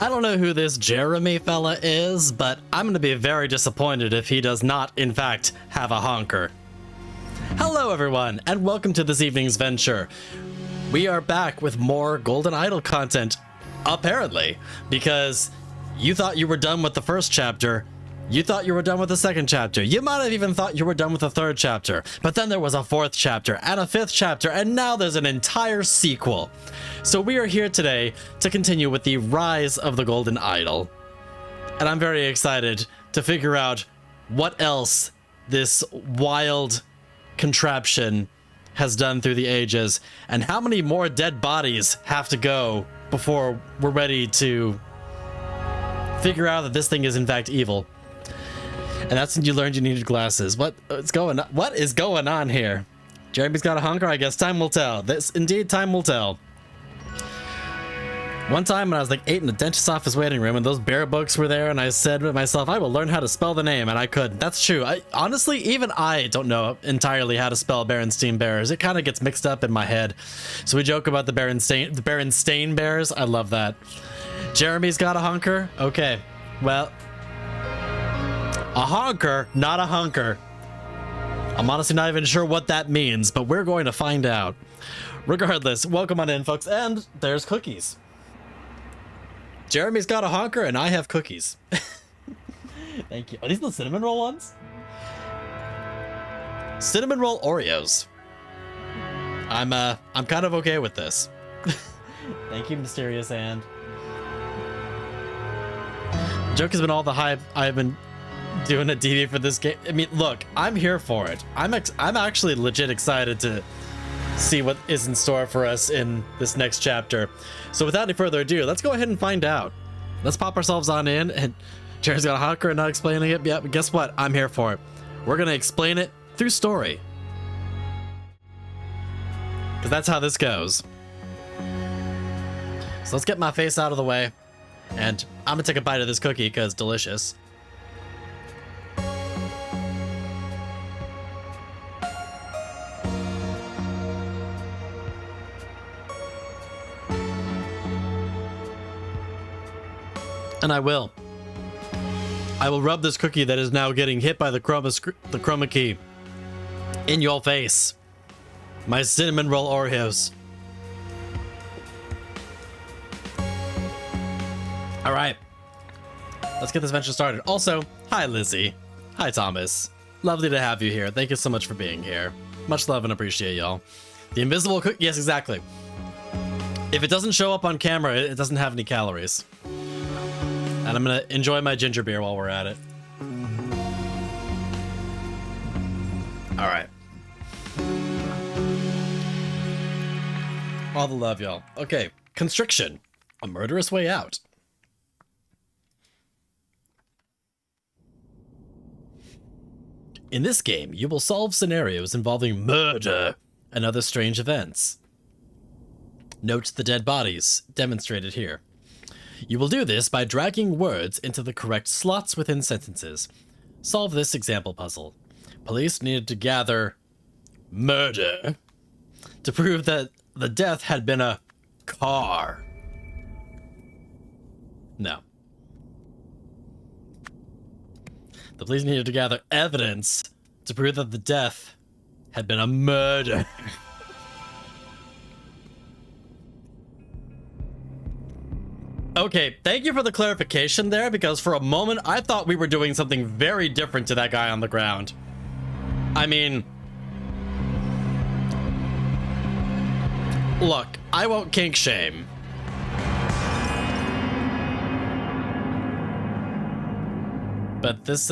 I don't know who this Jeremy fella is, but I'm going to be very disappointed if he does not, in fact, have a honker. Hello, everyone, and welcome to this evening's venture. We are back with more Golden Idol content, apparently, because you thought you were done with the first chapter. You thought you were done with the second chapter. You might have even thought you were done with the third chapter. But then there was a fourth chapter and a fifth chapter, and now there's an entire sequel. So we are here today to continue with the rise of the Golden Idol. And I'm very excited to figure out what else this wild contraption has done through the ages, and how many more dead bodies have to go before we're ready to figure out that this thing is in fact evil. And that's when you learned you needed glasses. What is going on here? Jeremy's got a honker. I guess time will tell. This indeed time will tell. One time when I was like 8 in the dentist's office waiting room and those bear books were there, and I said to myself, I will learn how to spell the name, and I could. That's true. Honestly, even I don't know entirely how to spell Berenstain Bears. It kind of gets mixed up in my head. So we joke about the Berenstain Bears. I love that. Jeremy's got a honker. Okay, well, a honker, not a hunker. I'm honestly not even sure what that means, but we're going to find out. Regardless, welcome on in, folks, and there's cookies. Jeremy's got a honker, and I have cookies. Thank you. Are these the cinnamon roll ones? Cinnamon roll Oreos. I'm kind of okay with this. Thank you, Mysterious Hand. The joke has been all the hype I've been doing a DV for this game. I mean, look, I'm here for it. I'm actually legit excited to see what is in store for us in this next chapter. So without any further ado, let's go ahead and find out. Let's pop ourselves on in. And Jared's got a honker and not explaining it. Yeah, but guess what? I'm here for it. We're gonna explain it through story, because that's how this goes. So let's get my face out of the way, and I'm gonna take a bite of this cookie because delicious. And I will rub this cookie that is now getting hit by the chroma key in your face. My cinnamon roll Oreos. All right, let's get this venture started. Also, hi Lizzie. Hi Thomas. Lovely to have you here. Thank you so much for being here. Much love and appreciate y'all. The invisible cookie, yes, exactly. If it doesn't show up on camera, it doesn't have any calories. And I'm gonna enjoy my ginger beer while we're at it. All right. All the love, y'all. Okay, constriction, a murderous way out. In this game, you will solve scenarios involving murder and other strange events. Note the dead bodies demonstrated here. You will do this by dragging words into the correct slots within sentences. Solve this example puzzle. Police needed to gather murder to prove that the death had been a car. No. The police needed to gather evidence to prove that the death had been a murder. Okay, thank you for the clarification there, because for a moment I thought we were doing something very different to that guy on the ground. I mean, look, I won't kink shame. But this,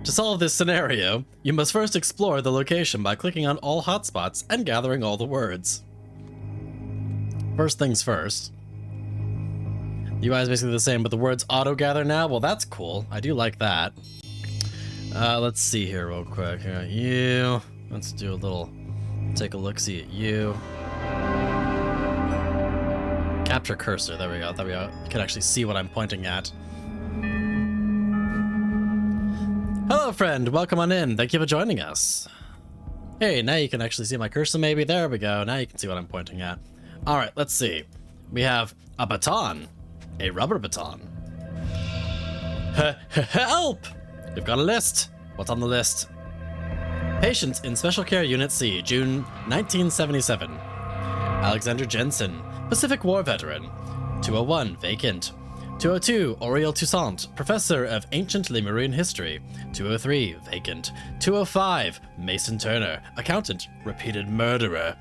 To solve this scenario, you must first explore the location by clicking on all hotspots and gathering all the words. First things first. The UI is basically the same, but the words auto-gather now? Well, that's cool. I do like that. Let's see here real quick. You. Let's do a little... Take a look-see at you. Capture cursor. There we go. There we go. You can actually see what I'm pointing at. Hello, friend. Welcome on in. Thank you for joining us. Hey, now you can actually see my cursor maybe. There we go. Now you can see what I'm pointing at. All right, let's see. We have a baton. A rubber baton. Help! We've got a list. What's on the list? Patients in Special Care Unit C, June 1977. Alexander Jensen, Pacific War veteran. 201, vacant. 202, Oriel Toussaint, Professor of Ancient Lemurian History. 203, vacant. 205, Mason Turner, Accountant, repeated murderer.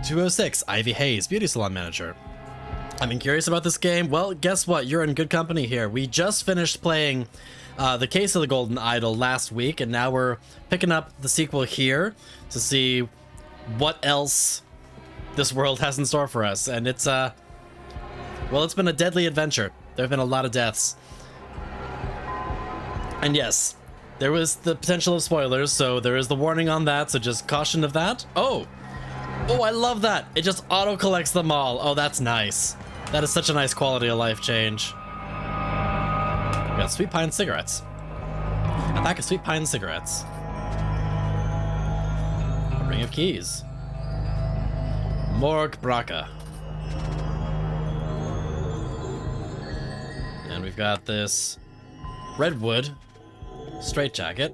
206, Ivy Hayes, Beauty Salon Manager. I've been curious about this game. Well, guess what? You're in good company here. We just finished playing The Case of the Golden Idol last week, and now we're picking up the sequel here to see what else this world has in store for us. And it's, well, it's been a deadly adventure. There have been a lot of deaths. And yes, there was the potential of spoilers, so there is the warning on that, so just caution of that. Oh, I love that. It just auto-collects them all. Oh, that's nice. That is such a nice quality of life change. We got Sweet Pine cigarettes. A pack of Sweet Pine cigarettes. A ring of keys. Morg Braca. And we've got this redwood straitjacket.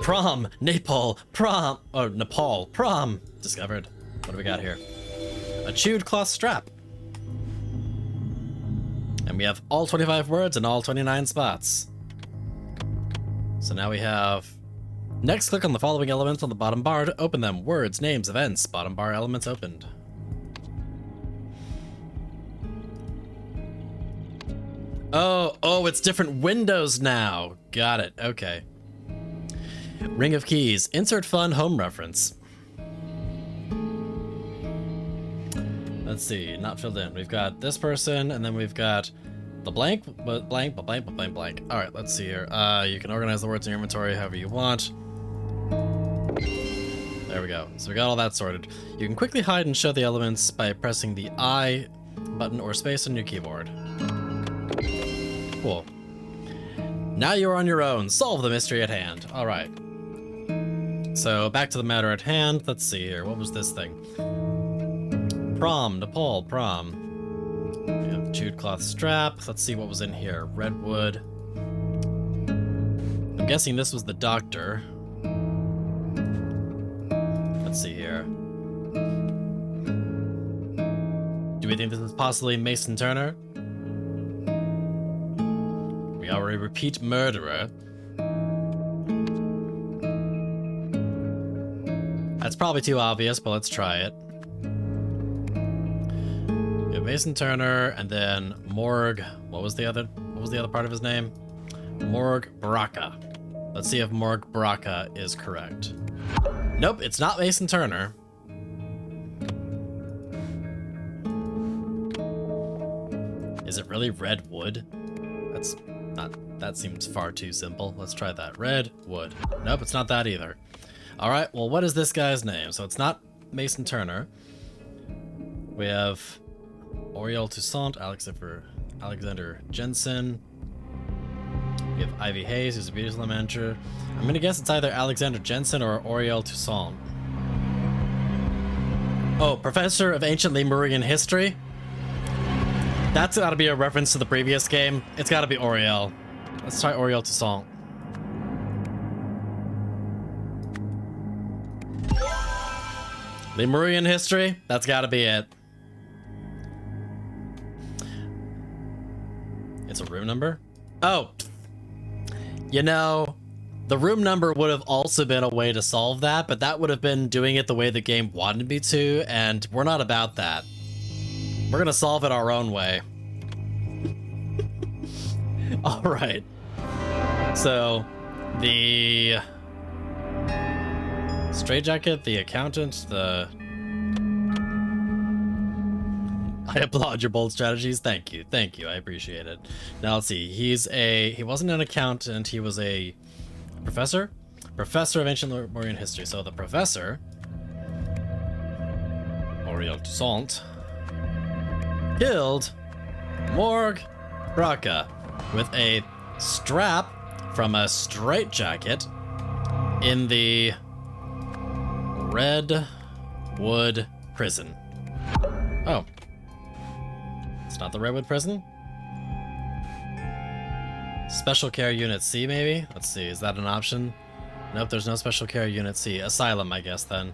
Prom, Nepal, prom, oh, Nepal, prom, discovered. What do we got here? A chewed cloth strap. And we have all 25 words and all 29 spots. So now we have, next click on the following elements on the bottom bar to open them. Words, names, events, bottom bar elements opened. Oh, it's different windows now. Got it, okay. Ring of keys, insert fun home reference. Let's see, not filled in. We've got this person, and then we've got the blank, but blank, but blank, but blank, blank. All right, let's see here. You can organize the words in your inventory however you want. There we go. So we got all that sorted. You can quickly hide and show the elements by pressing the I button or space on your keyboard. Cool. Now you're on your own. Solve the mystery at hand. All right. So back to the matter at hand. Let's see here. What was this thing? Prom, Nepal, prom. We have chewed cloth strap. Let's see what was in here. Redwood. I'm guessing this was the doctor. Let's see here. Do we think this is possibly Mason Turner? We are a repeat murderer. That's probably too obvious, but let's try it. We have Mason Turner, and then Morg. What was the other part of his name? Morg Braca. Let's see if Morg Braca is correct. Nope, it's not Mason Turner. Is it really Redwood? That seems far too simple. Let's try that. Redwood. Nope, it's not that either. All right, well, what is this guy's name? So it's not Mason Turner. We have Oriel Toussaint, Alexander Jensen. We have Ivy Hayes, who's a beauty salon manager. I'm gonna guess it's either Alexander Jensen or Oriel Toussaint. Oh, Professor of Ancient Lemurian History? That's gotta be a reference to the previous game. It's gotta be Oriel. Let's try Oriel Toussaint. Lemurian history? That's gotta be it. It's a room number? Oh. You know, the room number would have also been a way to solve that, but that would have been doing it the way the game wanted me to, and we're not about that. We're gonna solve it our own way. All right. So, the straitjacket, the accountant, I applaud your bold strategies. Thank you. I appreciate it. Now let's see. He wasn't an accountant. He was a professor of ancient Lemurian history. So the professor, Oriel Toussaint, killed Morg Braca with a strap from a straitjacket in the Redwood Prison. Oh. It's not the Redwood Prison? Special Care Unit C, maybe? Let's see, is that an option? Nope, there's no Special Care Unit C. Asylum, I guess, then.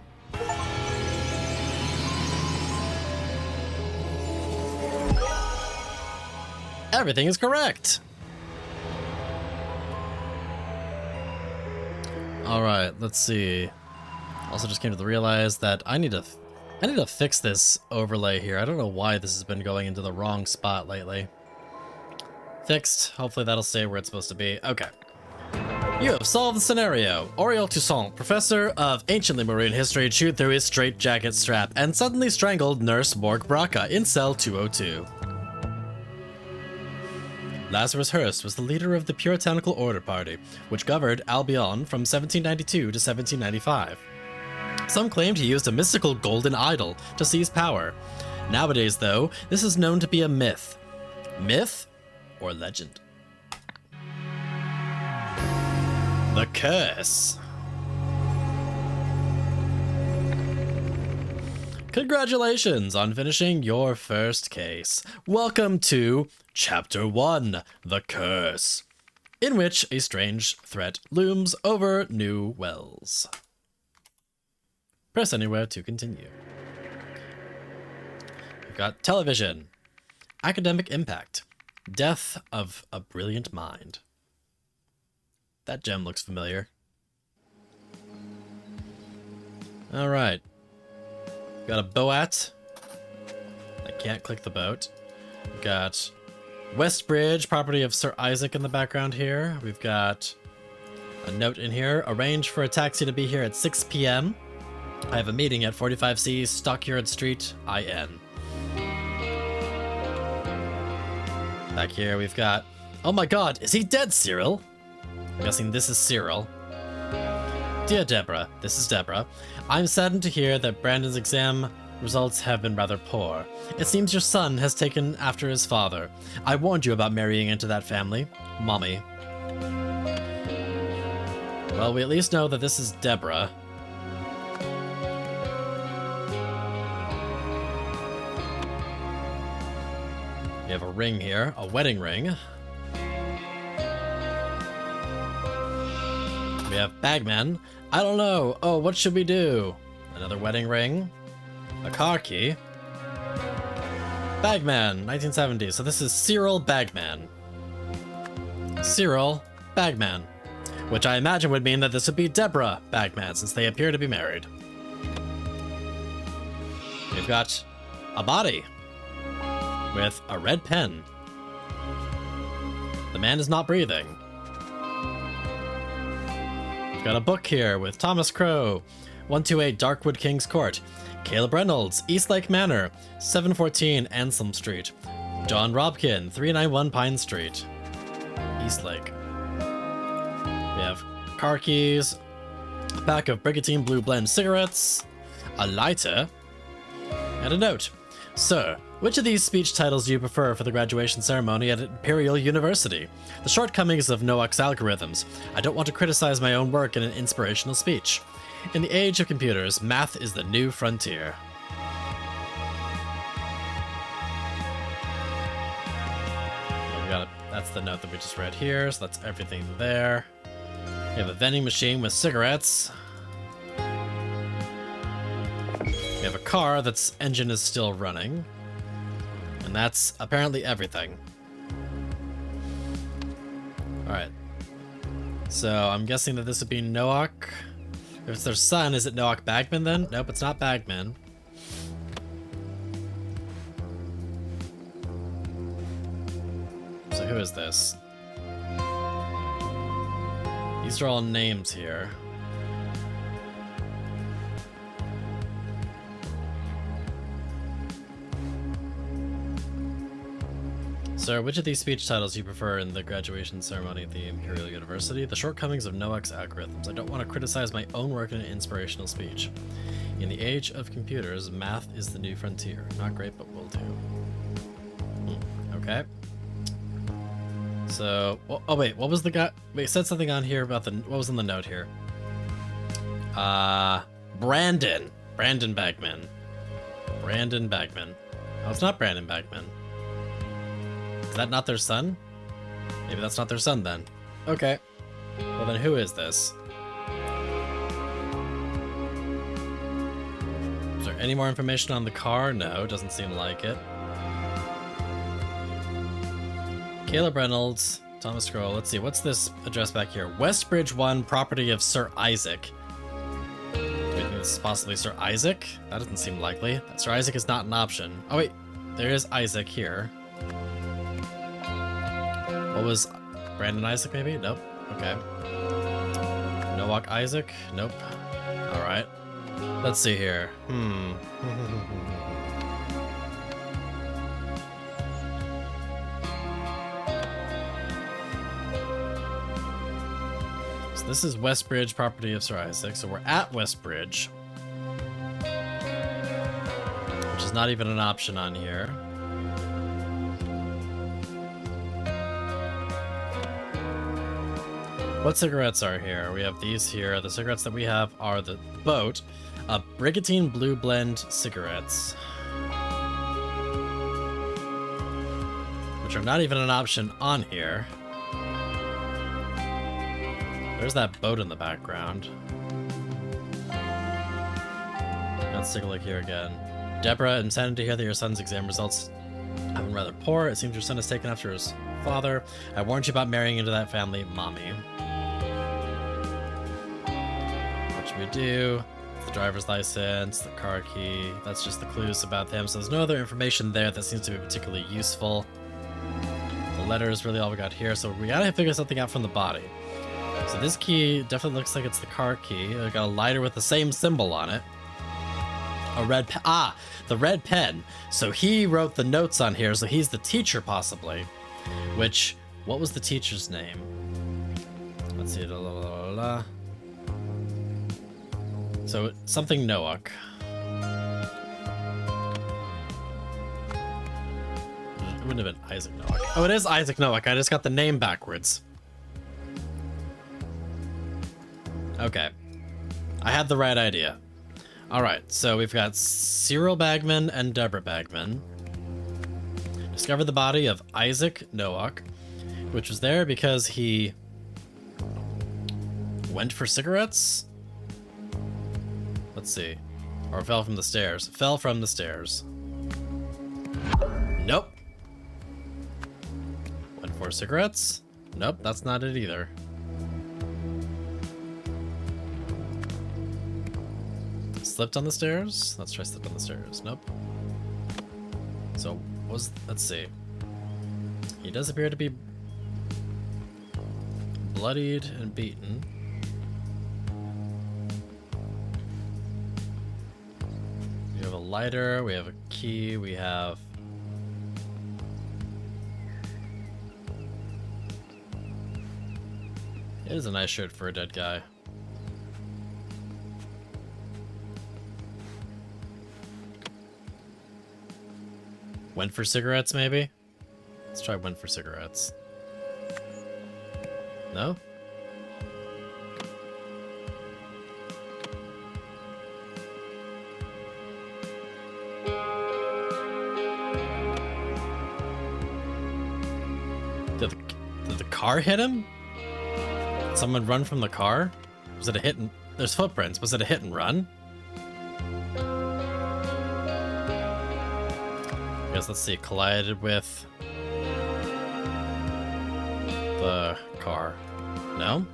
Everything is correct! Alright, let's see. Also just came to realize that I need to fix this overlay here. I don't know why this has been going into the wrong spot lately. Fixed. Hopefully that'll stay where it's supposed to be. Okay. You have solved the scenario. Oriel Toussaint, professor of ancient Lemurian history, chewed through his straitjacket strap and suddenly strangled Nurse Morg Braca in cell 202. Lazarus Herst was the leader of the Puritanical Order Party, which governed Albion from 1792 to 1795. Some claimed he used a mystical golden idol to seize power. Nowadays, though, this is known to be a myth. Myth or legend? The Curse. Congratulations on finishing your first case. Welcome to Chapter 1, The Curse, in which a strange threat looms over New Wells. Press anywhere to continue. We've got television, academic impact, death of a brilliant mind. That gem looks familiar. All right. Got a boat. I can't click the boat. We've got Westbridge, property of Sir Isaac in the background here. We've got a note in here. Arrange for a taxi to be here at 6 p.m. I have a meeting at 45C Stockyard Street, IN. Back here we've got... Oh my god, is he dead, Cyril? I'm guessing this is Cyril. Dear Deborah, this is Deborah. I'm saddened to hear that Brandon's exam results have been rather poor. It seems your son has taken after his father. I warned you about marrying into that family. Mommy. Well, we at least know that this is Deborah. We have a ring here, a wedding ring. We have Bagman. I don't know. Oh, what should we do? Another wedding ring. A car key. Bagman, 1970. So this is Cyril Bagman. Cyril Bagman. Which I imagine would mean that this would be Deborah Bagman, since they appear to be married. We've got a body with a red pen. The man is not breathing. We've got a book here with Thomas Crow, 128 Darkwood King's Court. Caleb Reynolds, Eastlake Manor, 714 Anselm Street. John Robkin, 391 Pine Street, Eastlake. We have car keys, a pack of Brigantine Blue Blend cigarettes, a lighter, and a note. Sir, which of these speech titles do you prefer for the graduation ceremony at Imperial University? The shortcomings of Noak's algorithms. I don't want to criticize my own work in an inspirational speech. In the age of computers, math is the new frontier. That's the note that we just read here, so that's everything there. We have a vending machine with cigarettes. We have a car that's engine is still running. And that's apparently everything. Alright. So I'm guessing that this would be Noak. If it's their son, is it Noak Bagman then? Nope, it's not Bagman. So who is this? These are all names here. Sir, which of these speech titles do you prefer in the graduation ceremony at the Imperial University? The shortcomings of Noak's algorithms. I don't want to criticize my own work in an inspirational speech. In the age of computers, math is the new frontier. Not great, but will do. Okay. So, oh wait, what was the guy? Wait, it said something on here about the, what was in the note here? Brandon. Brandon Bagman. Brandon Bagman. Oh, it's not Brandon Bagman. Is that not their son? Maybe that's not their son then. Okay. Well then who is this? Is there any more information on the car? No, doesn't seem like it. Caleb Reynolds, Thomas Scroll. Let's see, what's this address back here? Westbridge 1, property of Sir Isaac. Do we think this is possibly Sir Isaac? That doesn't seem likely. Sir Isaac is not an option. Oh wait, there is Isaac here. What was Brandon Isaac maybe? Nope. Okay. Nowak Isaac? Nope. Alright. Let's see here. So this is Westbridge, property of Sir Isaac. So we're at Westbridge, which is not even an option on here. What cigarettes are here? We have these here. The cigarettes that we have are the boat, Brigantine Blue Blend cigarettes, which are not even an option on here. There's that boat in the background. Let's take a look here again. Deborah, I'm saddened to hear that your son's exam results have been rather poor. It seems your son is taken after his father. I warned you about marrying into that family, Mommy. What should we do? The driver's license, the car key. That's just the clues about them. So there's no other information there that seems to be particularly useful. The letter is really all we got here. So we gotta figure something out from the body. So this key definitely looks like it's the car key. I got a lighter with the same symbol on it. A red pen. Ah, the red pen. So he wrote the notes on here. So he's the teacher possibly. Which, what was the teacher's name? Let's see. So something Nowak. It wouldn't have been Isaac Nowak. Oh, it is Isaac Nowak. I just got the name backwards. Okay. I had the right idea. Alright, so we've got Cyril Bagman and Deborah Bagman. Discovered the body of Isaac Nowak, which was there because he went for cigarettes? Let's see. Or fell from the stairs. Fell from the stairs. Nope. Went for cigarettes? Nope, that's not it either. Slipped on the stairs? Let's try slip on the stairs. Nope. So, let's see. He does appear to be bloodied and beaten. We have a lighter, we have a key, we have... It is a nice shirt for a dead guy. Went for cigarettes, maybe? Let's try went for cigarettes. No? Did the car hit him? Did someone run from the car? Was it a hit and... There's footprints. Was it a hit and run? I guess let's see. Collided with the car. No?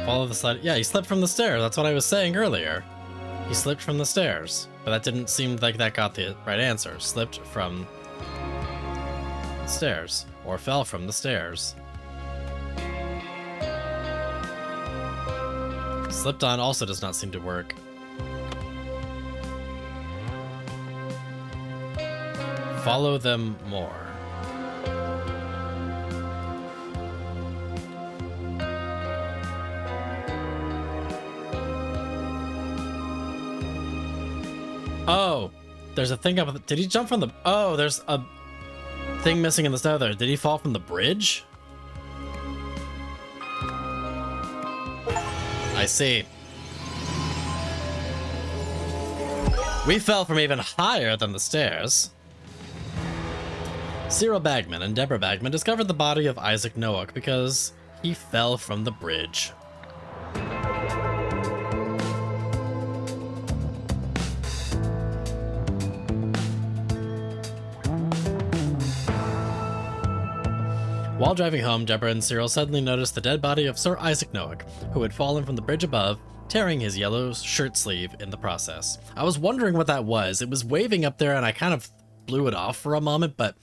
Follow the slide. Yeah, he slipped from the stairs. That's what I was saying earlier. He slipped from the stairs. But that didn't seem like that got the right answer. Slipped from the stairs. Or fell from the stairs. Slipped on also does not seem to work. Follow them more. Oh, there's a thing up. Did he jump from the... Oh, there's a thing missing in the snow there. Did he fall from the bridge? I see. We fell from even higher than the stairs. Cyril Bagman and Deborah Bagman discovered the body of Isaac Noack because he fell from the bridge. While driving home, Deborah and Cyril suddenly noticed the dead body of Sir Isaac Noack, who had fallen from the bridge above, tearing his yellow shirt sleeve in the process. I was wondering what that was. It was waving up there and I kind of blew it off for a moment, but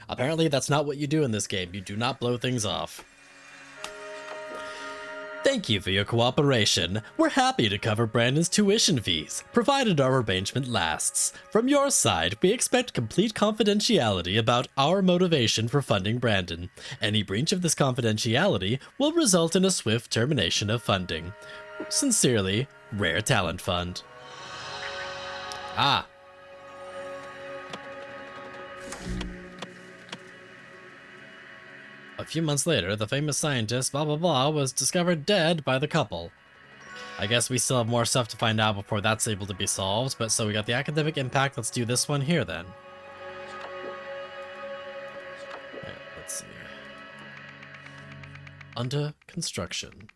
apparently that's not what you do in this game. You do not blow things off. Thank you for your cooperation. We're happy to cover Brandon's tuition fees, provided our arrangement lasts. From your side, we expect complete confidentiality about our motivation for funding Brandon. Any breach of this confidentiality will result in a swift termination of funding. Sincerely, Rare Talent Fund. Ah. A few months later, the famous scientist blah blah blah was discovered dead by the couple. I guess we still have more stuff to find out before that's able to be solved, but so we got the academic impact. Let's do this one here then. Okay, let's see. Under construction.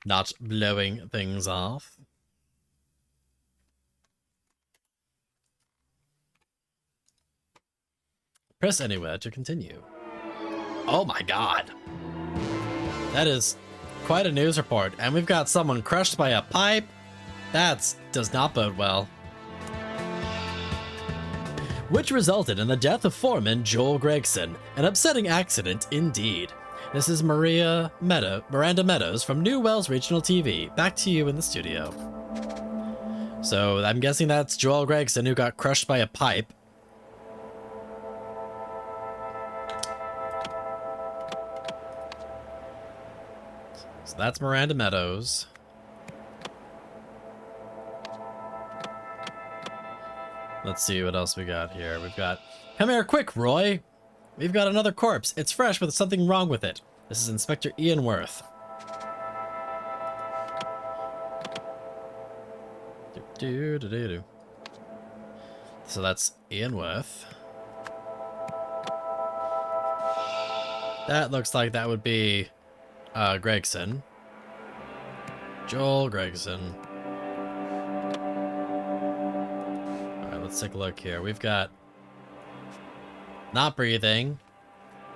Not blowing things off. Press anywhere to continue. Oh my god. That is quite a news report. And we've got someone crushed by a pipe. That does not bode well. Which resulted in the death of foreman Joel Gregson. An upsetting accident indeed. This is Miranda Meadows from New Wells Regional TV. Back to you in the studio. So I'm guessing that's Joel Gregson who got crushed by a pipe. So that's Miranda Meadows. Let's see what else we got here. We've got, come here quick, Roy. We've got another corpse. It's fresh with something wrong with it. This is Inspector Ian Worth. So that's Ian Worth. That looks like that would be Gregson. Joel Gregson. Alright, let's take a look here. We've got not breathing.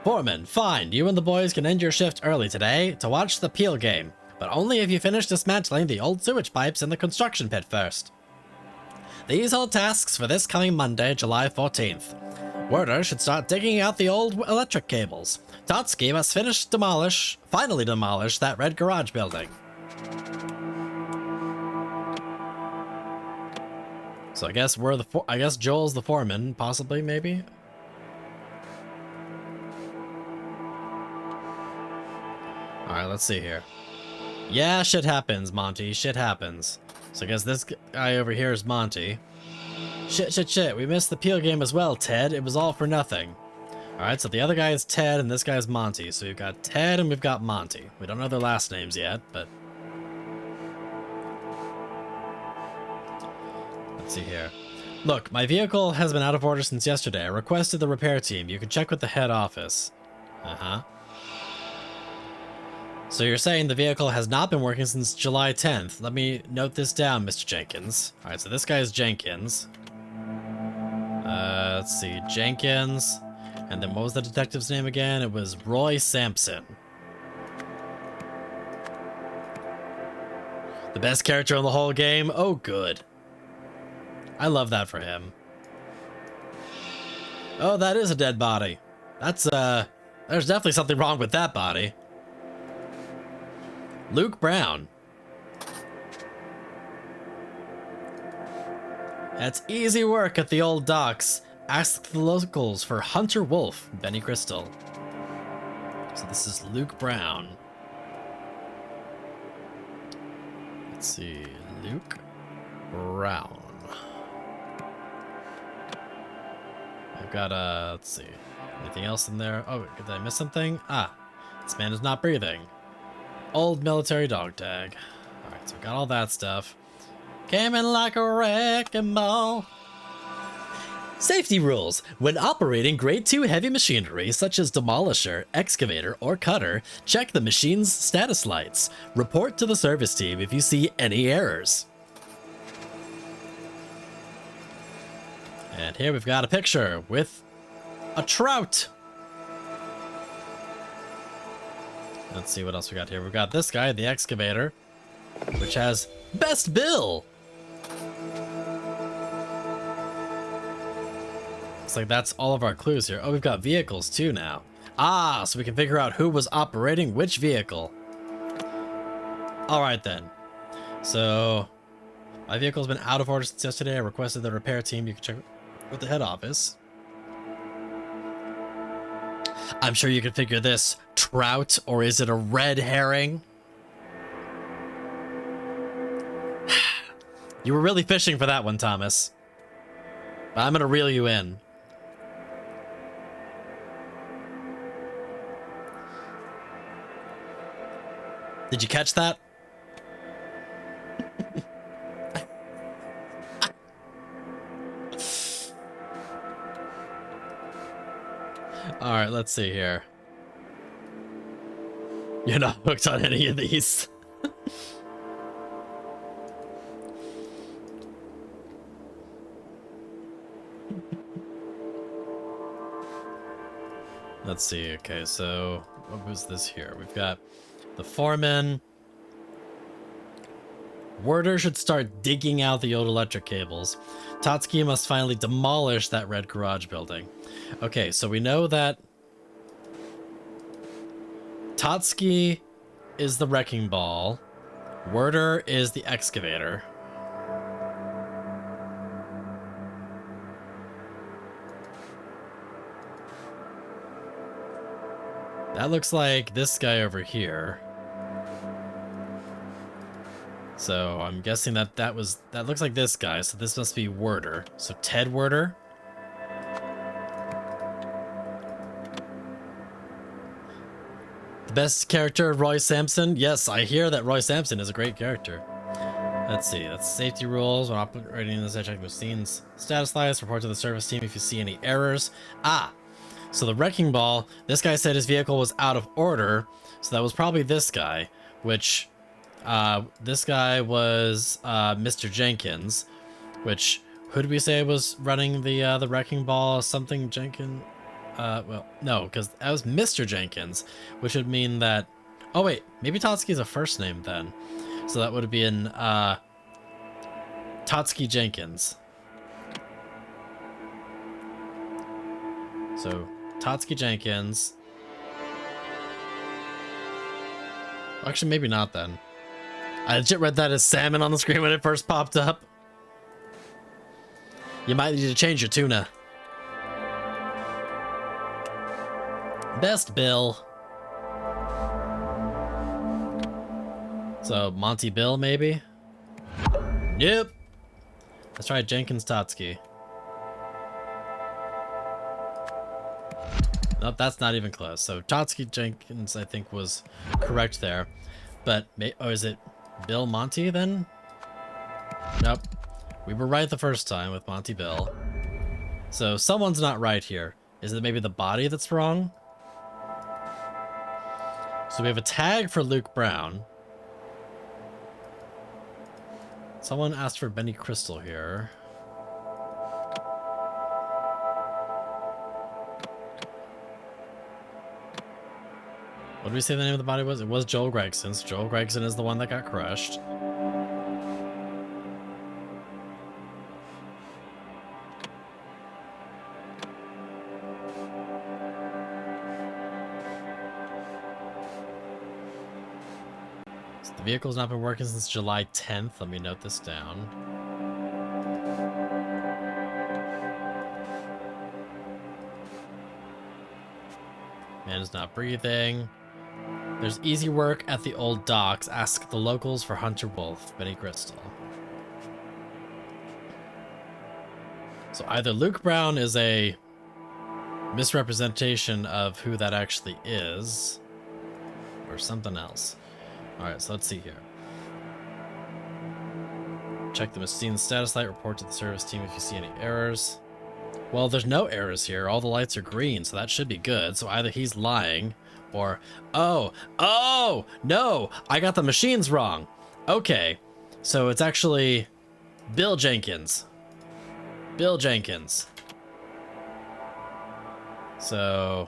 Foreman, fine. You and the boys can end your shift early today to watch the Peel game, but only if you finish dismantling the old sewage pipes in the construction pit first. These are tasks for this coming Monday, July 14th. Werder should start digging out the old electric cables. Totsky must finally demolish that red garage building. So I guess I guess Joel's the foreman, possibly, maybe? Alright, let's see here. Yeah, shit happens, Monty. Shit happens. So I guess this guy over here is Monty. Shit. We missed the Peel game as well, Ted. It was all for nothing. Alright, so the other guy is Ted and this guy is Monty. So we've got Ted and we've got Monty. We don't know their last names yet, but... let's see here. Look, my vehicle has been out of order since yesterday. I requested the repair team. You can check with the head office. Uh-huh. So you're saying the vehicle has not been working since July 10th. Let me note this down, Mr. Jenkins. Alright, so this guy is Jenkins. Let's see, Jenkins. And then what was the detective's name again? It was Roy Sampson. The best character in the whole game? Oh, good. I love that for him. Oh, that is a dead body. That's, there's definitely something wrong with that body. Luke Brown. That's easy work at the old docks. Ask the locals for Hunter Wolf, Benny Crystal. So this is Luke Brown. Let's see, Luke Brown. I've got let's see, anything else in there? Oh, did I miss something? Ah, this man is not breathing. Old military dog tag. Alright, so we got all that stuff. Came in like a wrecking ball. Safety rules. When operating grade 2 heavy machinery such as demolisher, excavator, or cutter, check the machine's status lights. Report to the service team if you see any errors. And here we've got a picture with a trout. Let's see what else we got here. We've got this guy, the excavator, which has best bill. Looks like that's all of our clues here. Oh, we've got vehicles too now. Ah, so we can figure out who was operating which vehicle. All right then. So my vehicle's been out of order since yesterday. I requested the repair team. You can check with the head office. I'm sure you can figure this. Trout, or is it a red herring? You were really fishing for that one, Thomas. But I'm gonna reel you in. Did you catch that? All right, let's see here. You're not hooked on any of these. Let's see. Okay, so what was this here? We've got the foreman. Werder should start digging out the old electric cables. Totski must finally demolish that red garage building. Okay, so we know that Totski is the wrecking ball. Werder is the excavator. That looks like this guy over here. So I'm guessing that that looks like this guy. So this must be Werder. So Ted Werder. The best character, Roy Sampson. Yes, I hear that Roy Sampson is a great character. Let's see. That's safety rules. When operating this, check machines status lights. Report to the service team if you see any errors. Ah, so the wrecking ball. This guy said his vehicle was out of order. So that was probably this guy, which. This guy was Mr. Jenkins, which who did we say was running the wrecking ball? Something Jenkins? Well, no, because that was Mr. Jenkins, which would mean that. Oh wait, maybe Totski's a first name then, so that would have been Totski Jenkins. So Totski Jenkins. Actually, maybe not then. I legit read that as salmon on the screen when it first popped up. You might need to change your tuna. Best Bill. So, Monty Bill, maybe? Yep. Let's try Jenkins Totski. Nope, that's not even close. So, Totski Jenkins, I think, was correct there. But, oh, is it Bill Monty then? Nope. We were right the first time with Monty Bill. So someone's not right here. Is it maybe the body that's wrong? So we have a tag for Luke Brown. Someone asked for Benny Crystal here. What did we say the name of the body was? It was Joel Gregson. So Joel Gregson is the one that got crushed. So the vehicle's not been working since July 10th. Let me note this down. Man is not breathing. There's easy work at the old docks. Ask the locals for Hunter Wolf, Benny Crystal. So either Luke Brown is a misrepresentation of who that actually is, or something else. Alright, so let's see here. Check the machine status light, report to the service team if you see any errors. Well, there's no errors here. All the lights are green, so that should be good. So either he's lying or... Oh! No! I got the machines wrong. Okay. So it's actually Bill Jenkins. Bill Jenkins. So...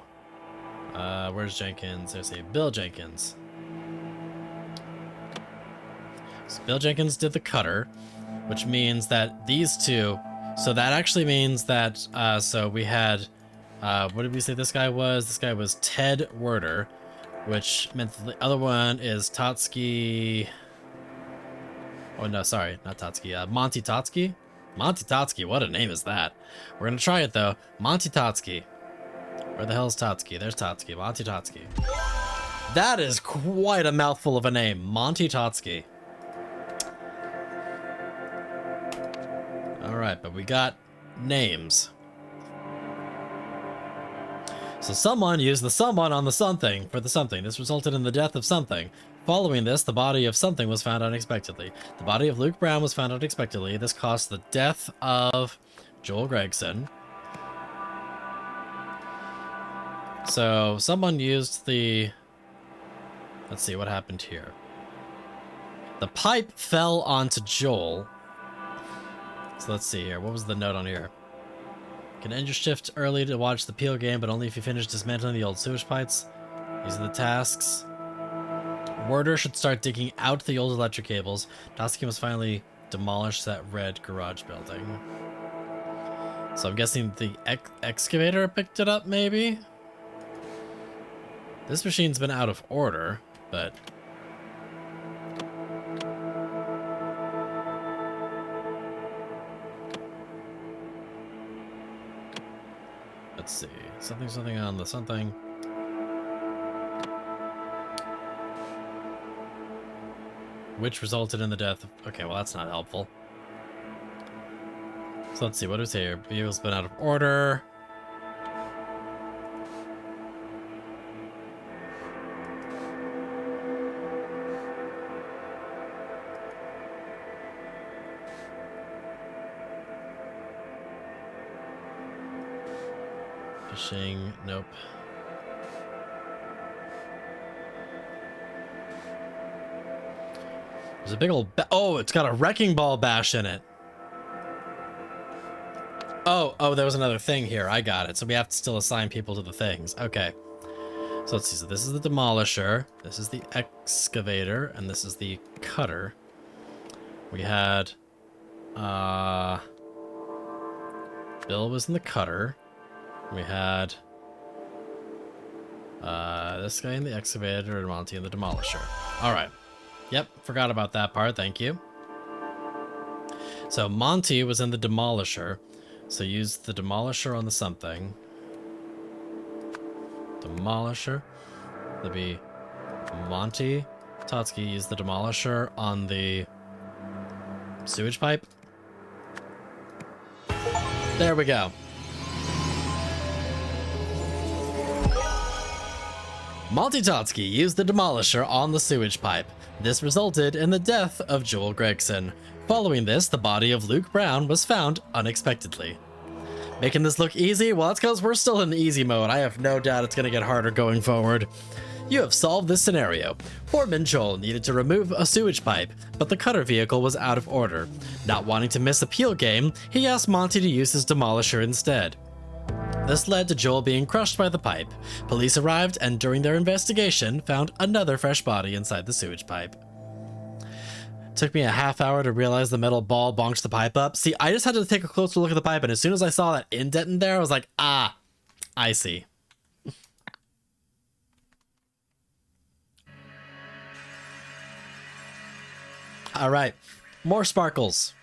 where's Jenkins? There's a Bill Jenkins. So Bill Jenkins did the cutter, which means that these two... So that actually means that, so we had, what did we say this guy was? This guy was Ted Werder, which meant the other one is Totsky. Oh, no, sorry, not Totsky, Monty Totsky? Monty Totsky, what a name is that? We're gonna try it, though. Monty Totsky. Where the hell is Totsky? There's Totsky, Monty Totsky. That is quite a mouthful of a name, Monty Totsky. Alright, but we got names. So someone used the someone on the something for the something. This resulted in the death of something. Following this, the body of something was found unexpectedly. The body of Luke Brown was found unexpectedly. This caused the death of Joel Gregson. So someone used the... Let's see what happened here. The pipe fell onto Joel. So let's see here. What was the note on here? Can end your shift early to watch the Peel game, but only if you finish dismantling the old sewage pipes. These are the tasks. Werder should start digging out the old electric cables. Totsky must finally demolish that red garage building. So I'm guessing the excavator picked it up, maybe? This machine's been out of order, but... Let's see. Something on the something. Which resulted in the death of... Okay, well, that's not helpful. So let's see. What do we say here? Vehicle's been out of order. Fishing, nope. There's a big old oh, it's got a wrecking ball bash in it. Oh, there was another thing here. I got it. So we have to still assign people to the things. Okay. So let's see. So this is the demolisher. This is the excavator. And this is the cutter. We had... Bill was in the cutter. We had this guy in the excavator and Monty in the demolisher. All right. Yep, forgot about that part. Thank you. So Monty was in the demolisher. So use the demolisher on the something. Demolisher. That'd be Monty. Totsky used the demolisher on the sewage pipe. There we go. Monty Totsky used the demolisher on the sewage pipe. This resulted in the death of Joel Gregson. Following this, the body of Luke Brown was found unexpectedly. Making this look easy? Well, that's because we're still in easy mode. I have no doubt it's going to get harder going forward. You have solved this scenario. Foreman Joel needed to remove a sewage pipe, but the cutter vehicle was out of order. Not wanting to miss a Peel game, he asked Monty to use his demolisher instead. This led to Joel being crushed by the pipe. Police arrived and during their investigation found another fresh body inside the sewage pipe. Took me a half hour to realize the metal ball bonked the pipe up. See, I just had to take a closer look at the pipe, and as soon as I saw that indent in there, I was like, ah, I see. All right, more sparkles.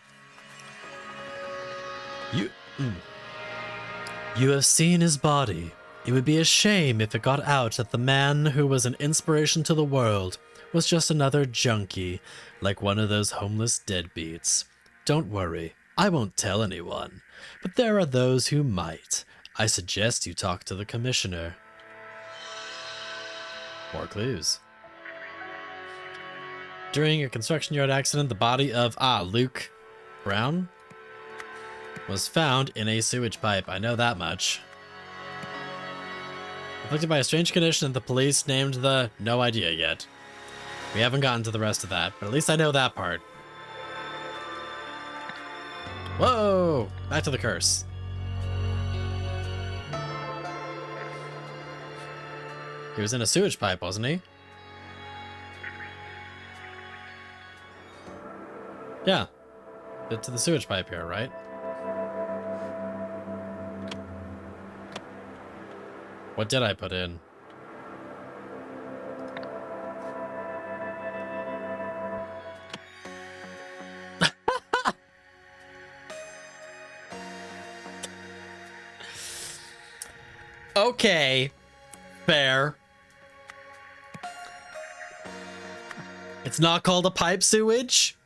You have seen his body. It would be a shame if it got out that the man who was an inspiration to the world was just another junkie, like one of those homeless deadbeats. Don't worry, I won't tell anyone, but there are those who might. I suggest you talk to the commissioner. More clues. During a construction yard accident, the body of, Luke Brown was found in a sewage pipe. I know that much. Afflicted by a strange condition that the police named the no idea yet. We haven't gotten to the rest of that, but at least I know that part. Whoa! Back to the curse. He was in a sewage pipe, wasn't he? Yeah. Bit to the sewage pipe here, right? What did I put in? Okay. Fair. It's not called a pipe sewage?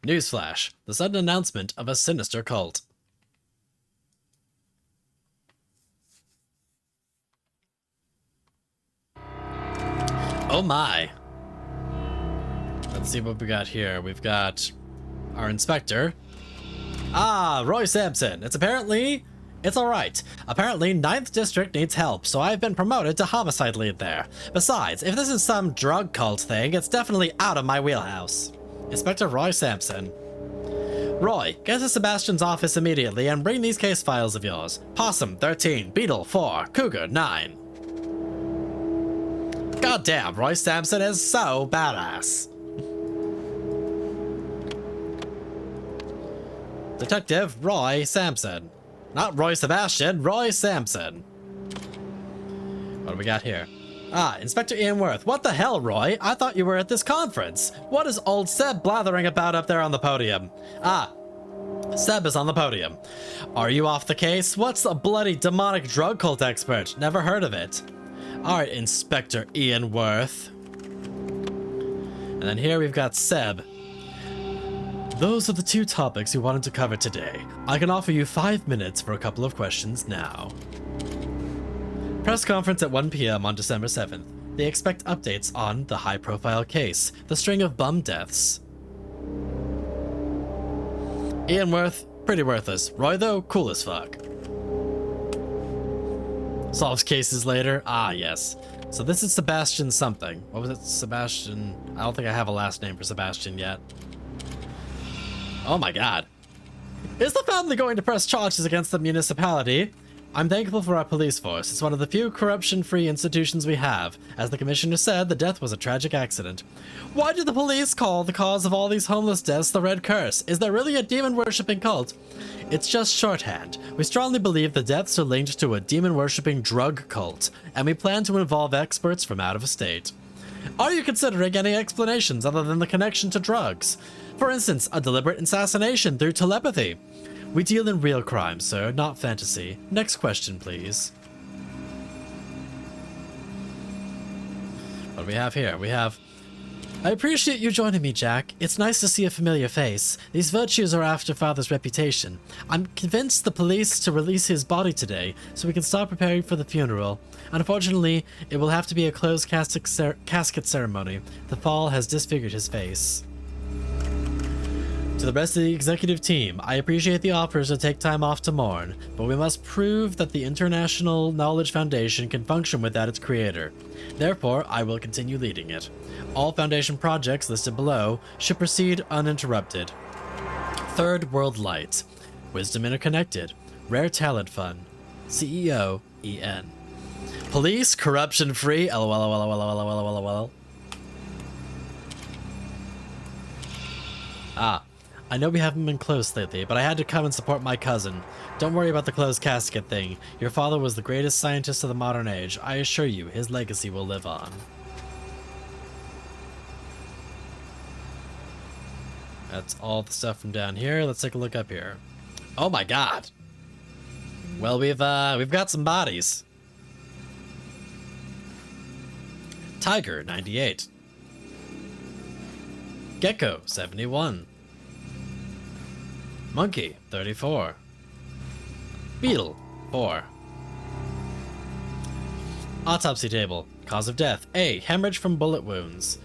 Newsflash. The sudden announcement of a sinister cult. Oh my. Let's see what we got here. We've got our inspector. Roy Sampson. It's alright. Apparently, 9th District needs help, so I've been promoted to homicide lead there. Besides, if this is some drug cult thing, it's definitely out of my wheelhouse. Inspector Roy Sampson. Roy, get to Sebastian's office immediately and bring these case files of yours. Possum, 13. Beetle, 4. Cougar, 9. Goddamn, Roy Sampson is so badass. Detective Roy Sampson. Not Roy Sebastian, Roy Sampson. What do we got here? Inspector Ian Worth. What the hell, Roy? I thought you were at this conference. What is old Seb blathering about up there on the podium? Seb is on the podium. Are you off the case? What's a bloody demonic drug cult expert? Never heard of it. Alright, Inspector Ian Worth. And then here we've got Seb. Those are the 2 topics you wanted to cover today. I can offer you 5 minutes for a couple of questions now. Press conference at 1 p.m. on December 7th. They expect updates on the high-profile case, the string of bum deaths. Ian Worth, pretty worthless. Roy, though, cool as fuck. Solves cases later. Yes. So this is Sebastian something. What was it? Sebastian... I don't think I have a last name for Sebastian yet. Oh my god. Is the family going to press charges against the municipality? I'm thankful for our police force. It's one of the few corruption-free institutions we have. As the commissioner said, the death was a tragic accident. Why did the police call the cause of all these homeless deaths the Red Curse? Is there really a demon-worshipping cult? It's just shorthand. We strongly believe the deaths are linked to a demon-worshipping drug cult, and we plan to involve experts from out of state. Are you considering any explanations other than the connection to drugs? For instance, a deliberate assassination through telepathy. We deal in real crime, sir, not fantasy. Next question, please. What do we have here? We have... I appreciate you joining me, Jack. It's nice to see a familiar face. These virtues are after Father's reputation. I'm convinced the police to release his body today, so we can start preparing for the funeral. Unfortunately, it will have to be a closed casket ceremony. The fall has disfigured his face. To the rest of the executive team, I appreciate the offers to take time off to mourn, but we must prove that the International Knowledge Foundation can function without its creator. Therefore, I will continue leading it. All Foundation projects listed below should proceed uninterrupted. Third World Light. Wisdom Interconnected. Rare Talent Fund. CEO, EN. Police, corruption-free, LOL. I know we haven't been close lately, but I had to come and support my cousin. Don't worry about the closed casket thing. Your father was the greatest scientist of the modern age. I assure you, his legacy will live on. That's all the stuff from down here. Let's take a look up here. Oh my god. Well, we've got some bodies. Tiger, 98. Gecko, 71. Monkey, 34. Beetle. 4. Autopsy table. Cause of death. A. Hemorrhage from bullet wounds.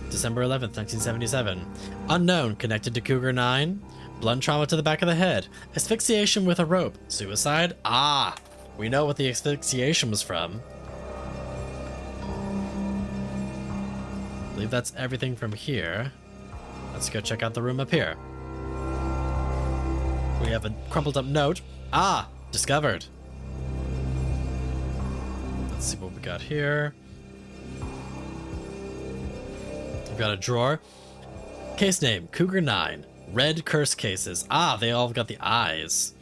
December 11th, 1977. Unknown. Connected to Cougar 9. Blunt trauma to the back of the head. Asphyxiation with a rope. Suicide? Ah! We know what the asphyxiation was from. I believe that's everything from here. Let's go check out the room up here. We have a crumpled up note. Ah! Discovered. Let's see what we got here. We've got a drawer. Case name, Cougar 9. Red curse cases. Ah, they all got the eyes.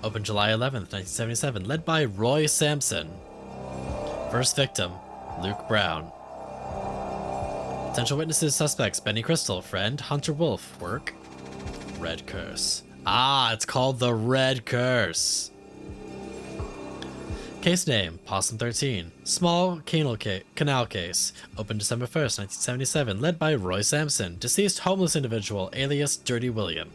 Opened July 11th, 1977. Led by Roy Sampson. First victim, Luke Brown. Potential witnesses, suspects, Benny Crystal. Friend, Hunter Wolf. Work, Red curse. Ah, it's called the Red Curse. Case name, Possum 13. Small canal case. Opened December 1st, 1977. Led by Roy Sampson. Deceased homeless individual, alias Dirty William.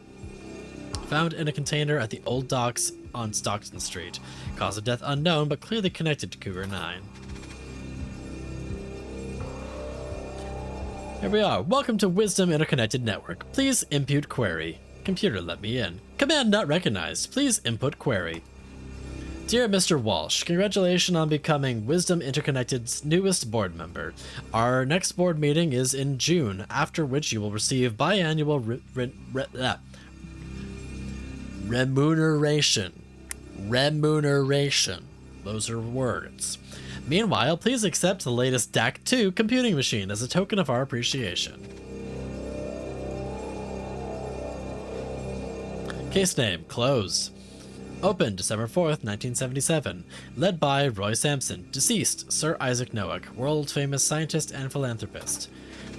Found in a container at the old docks on Stockton Street. Cause of death unknown, but clearly connected to Cougar 9. Here we are. Welcome to Wisdom Interconnected Network. Please impute query. Computer, let me in. Command not recognized. Please input query. Dear Mr. Walsh, congratulations on becoming Wisdom Interconnected's newest board member. Our next board meeting is in June, after which you will receive biannual remuneration. Remuneration. Those are words. Meanwhile, please accept the latest DAC2 computing machine as a token of our appreciation. Case name, closed. Opened December 4th, 1977. Led by Roy Sampson. Deceased, Sir Isaac Noack, world-famous scientist and philanthropist.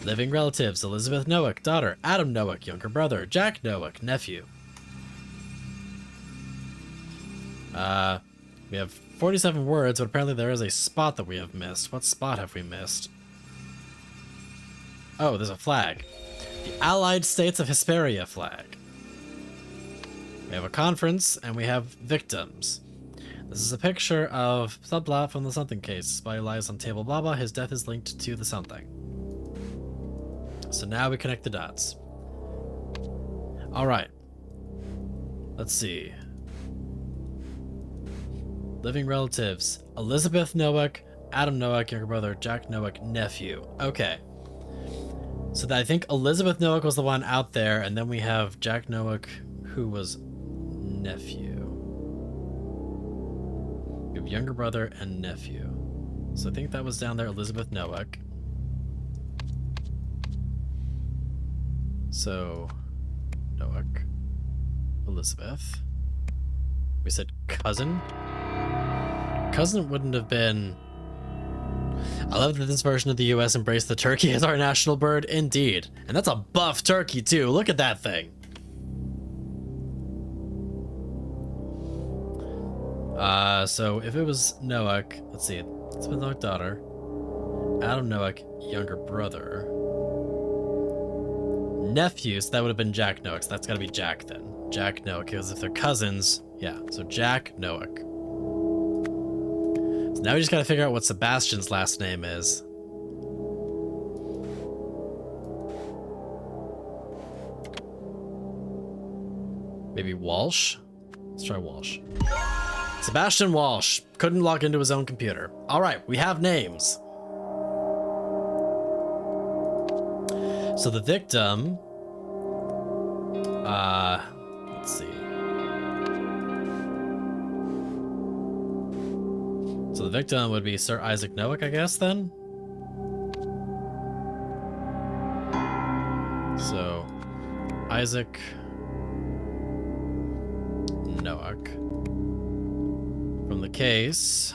Living relatives, Elizabeth Noack, daughter, Adam Noack, younger brother, Jack Noack, nephew. We have 47 words, but apparently there is a spot that we have missed. What spot have we missed? Oh, there's a flag. The Allied States of Hesperia flag. We have a conference, and we have victims. This is a picture of blah blah from the something case. His body lies on table blah blah. His death is linked to the something. So now we connect the dots. Alright. Let's see. Living relatives. Elizabeth Noack, Adam Noack, younger brother, Jack Noack, nephew. Okay. So I think Elizabeth Noack was the one out there, and then we have Jack Noack, who was nephew. We have younger brother and nephew. So I think that was down there, Elizabeth Noack. So, Noack, Elizabeth. We said cousin? Cousin wouldn't have been... I love that this version of the US embraced the turkey as our national bird. Indeed. And that's a buff turkey too. Look at that thing. So if it was Noack, let's see, it's been Noack daughter, Adam Noack, younger brother, nephew, so that would have been Jack Noack, so that's gotta be Jack then. Jack Noack, because if they're cousins, yeah, so Jack Noack. So now we just gotta figure out what Sebastian's last name is. Maybe Walsh? Let's try Walsh. Sebastian Walsh couldn't log into his own computer. All right, we have names. So the victim, let's see. So the victim would be Sir Isaac Noack, I guess, then? So, Isaac Noack. From the case.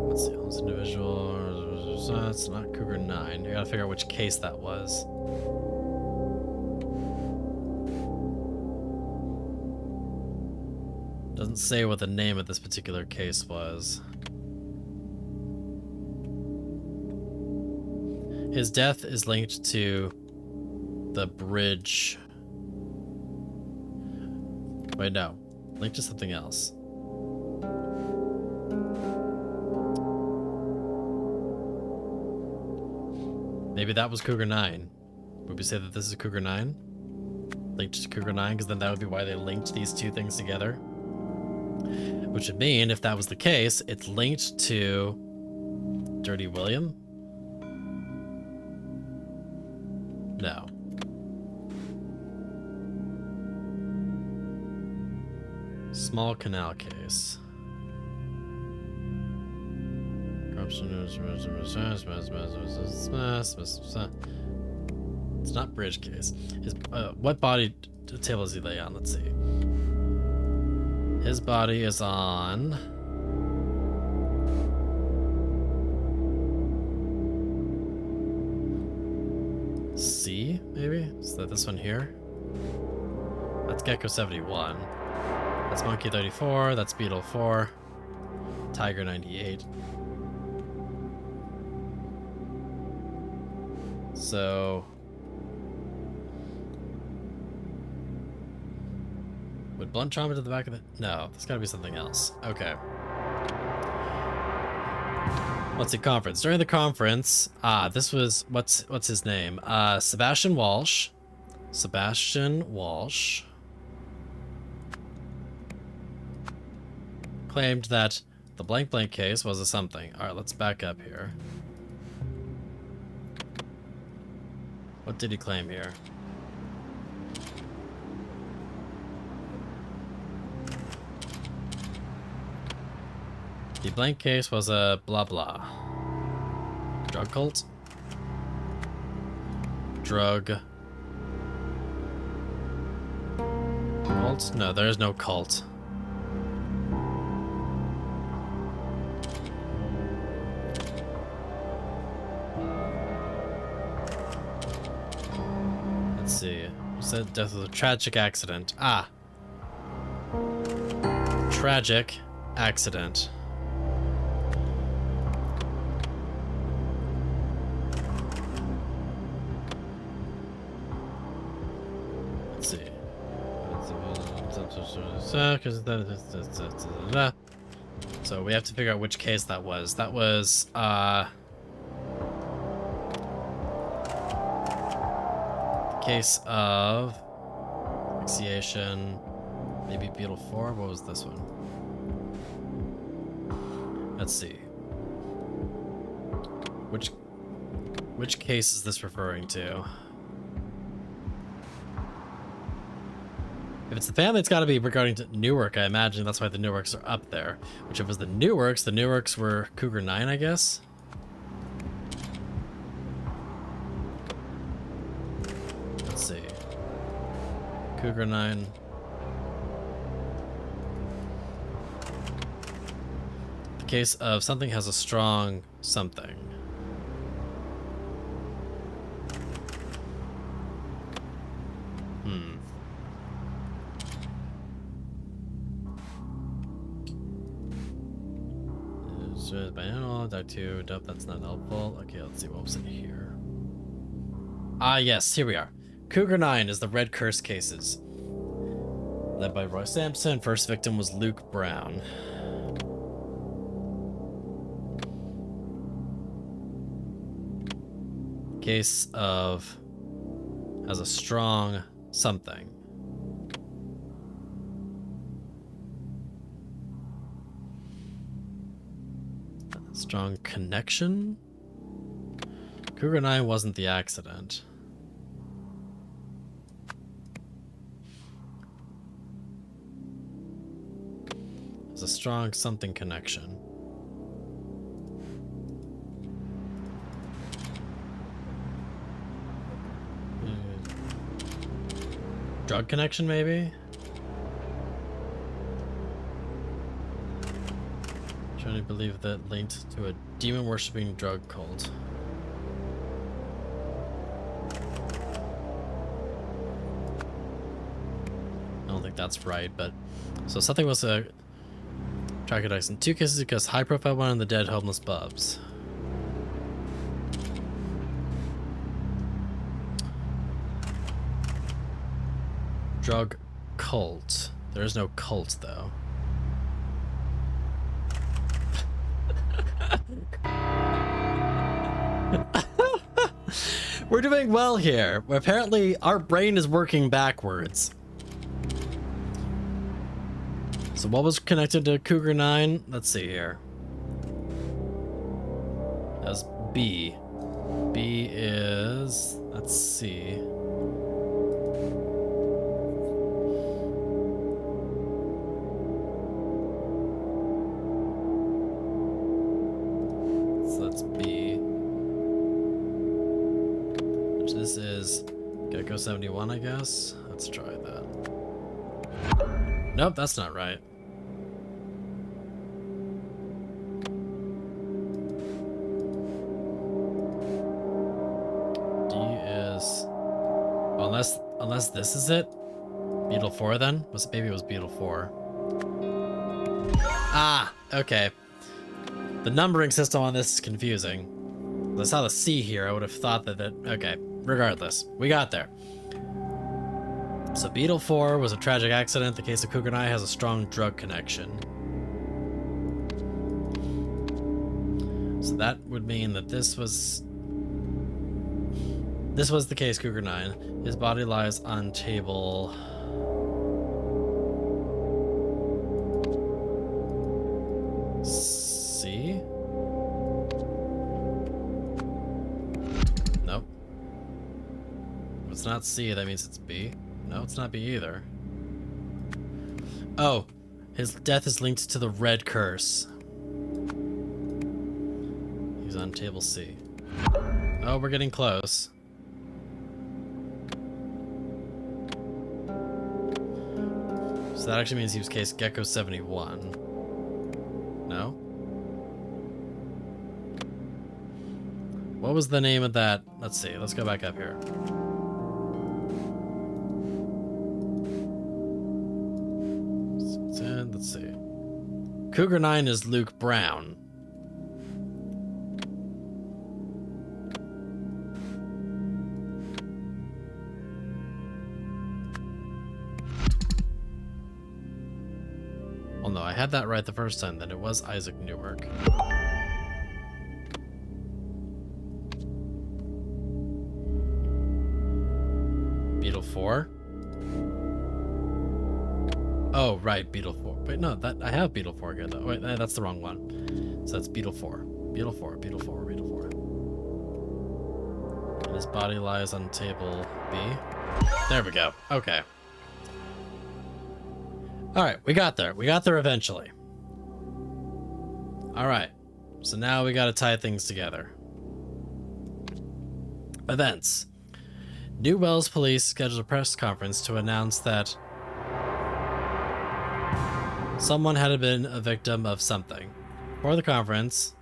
Let's see, this individual. That's not Cougar 9. You gotta figure out which case that was. Doesn't say what the name of this particular case was. His death is linked to the bridge. Wait, no. Link to something else. Maybe that was Cougar 9. Would we say that this is Cougar 9? Linked to Cougar 9, because then that would be why they linked these two things together. Which would mean, if that was the case, it's linked to Dirty William? No. Small canal case. It's not bridge case. His what body table does he lay on? Let's see. His body is on C, maybe? Is that this one here? That's Gecko 71. That's Monkey 34. That's Beetle 4. Tiger 98. So would blunt trauma to the back of it? No, there's gotta be something else. Okay. Let's see, conference. During the conference, this was what's his name? Sebastian Walsh. Sebastian Walsh claimed that the blank blank case was a something. Alright, let's back up here. What did he claim here? The blank case was a blah blah. Drug cult? Drug cult? No, there is no cult. Let's see. You said death was a tragic accident. Ah. Tragic accident. Let's see. So we have to figure out which case that was. That was case of asphyxiation, maybe Beetle 4. What was this one? Let's see. Which case is this referring to? If it's the family, it's got to be regarding to Newark. I imagine that's why the Newarks are up there. Which, if it was the Newarks were Cougar 9, I guess. Let's see. Cougar 9. The case of something has a strong something. Dog 2, dope, that's not helpful. Okay, let's see what was in here. Ah, yes, here we are. Cougar 9 is the Red Curse cases. Led by Roy Sampson. First victim was Luke Brown. Case of has a strong something. Strong connection? Cougar 9 wasn't the accident. There's a strong something connection. Drug connection, maybe? I believe that linked to a demon-worshipping drug cult. I don't think that's right, but... So something was a... Trachodice in 2 cases because high-profile one and the dead homeless bubs. Drug cult. There is no cult, though. We're doing well here. Apparently, our brain is working backwards. So what was connected to Cougar 9? Let's see here. That's B. B is... let's see. So that's B. Which this is Gecko 71, I guess. Let's try that. Nope, that's not right. D is... well, unless this is it? Beetle 4 then? Maybe it was Beetle 4. Ah, okay. The numbering system on this is confusing. I saw the C here, I would have thought that okay, regardless. We got there. So Beetle 4 was a tragic accident. The case of Cougar 9 has a strong drug connection. So that would mean that this was the case, Cougar 9. His body lies on table... C? Nope. If it's not C, that means it's B. No, it's not B either. Oh, his death is linked to the red curse. He's on table C. Oh, we're getting close. So that actually means he was case Gecko 71. No? What was the name of that? Let's see, let's go back up here. Let's see. Cougar 9 is Luke Brown. Well, no, I had that right the first time, then it was Isaac Newark. Beetle 4? Oh, right, Beetle 4. Wait, no, I have Beetle 4 here, though. Wait, that's the wrong one. So that's Beetle 4. Beetle 4, Beetle 4, Beetle 4. And his body lies on table B. There we go. Okay. Alright, we got there. We got there eventually. Alright. So now we gotta tie things together. Events. New Wells Police scheduled a press conference to announce that someone had been a victim of something. For the conference...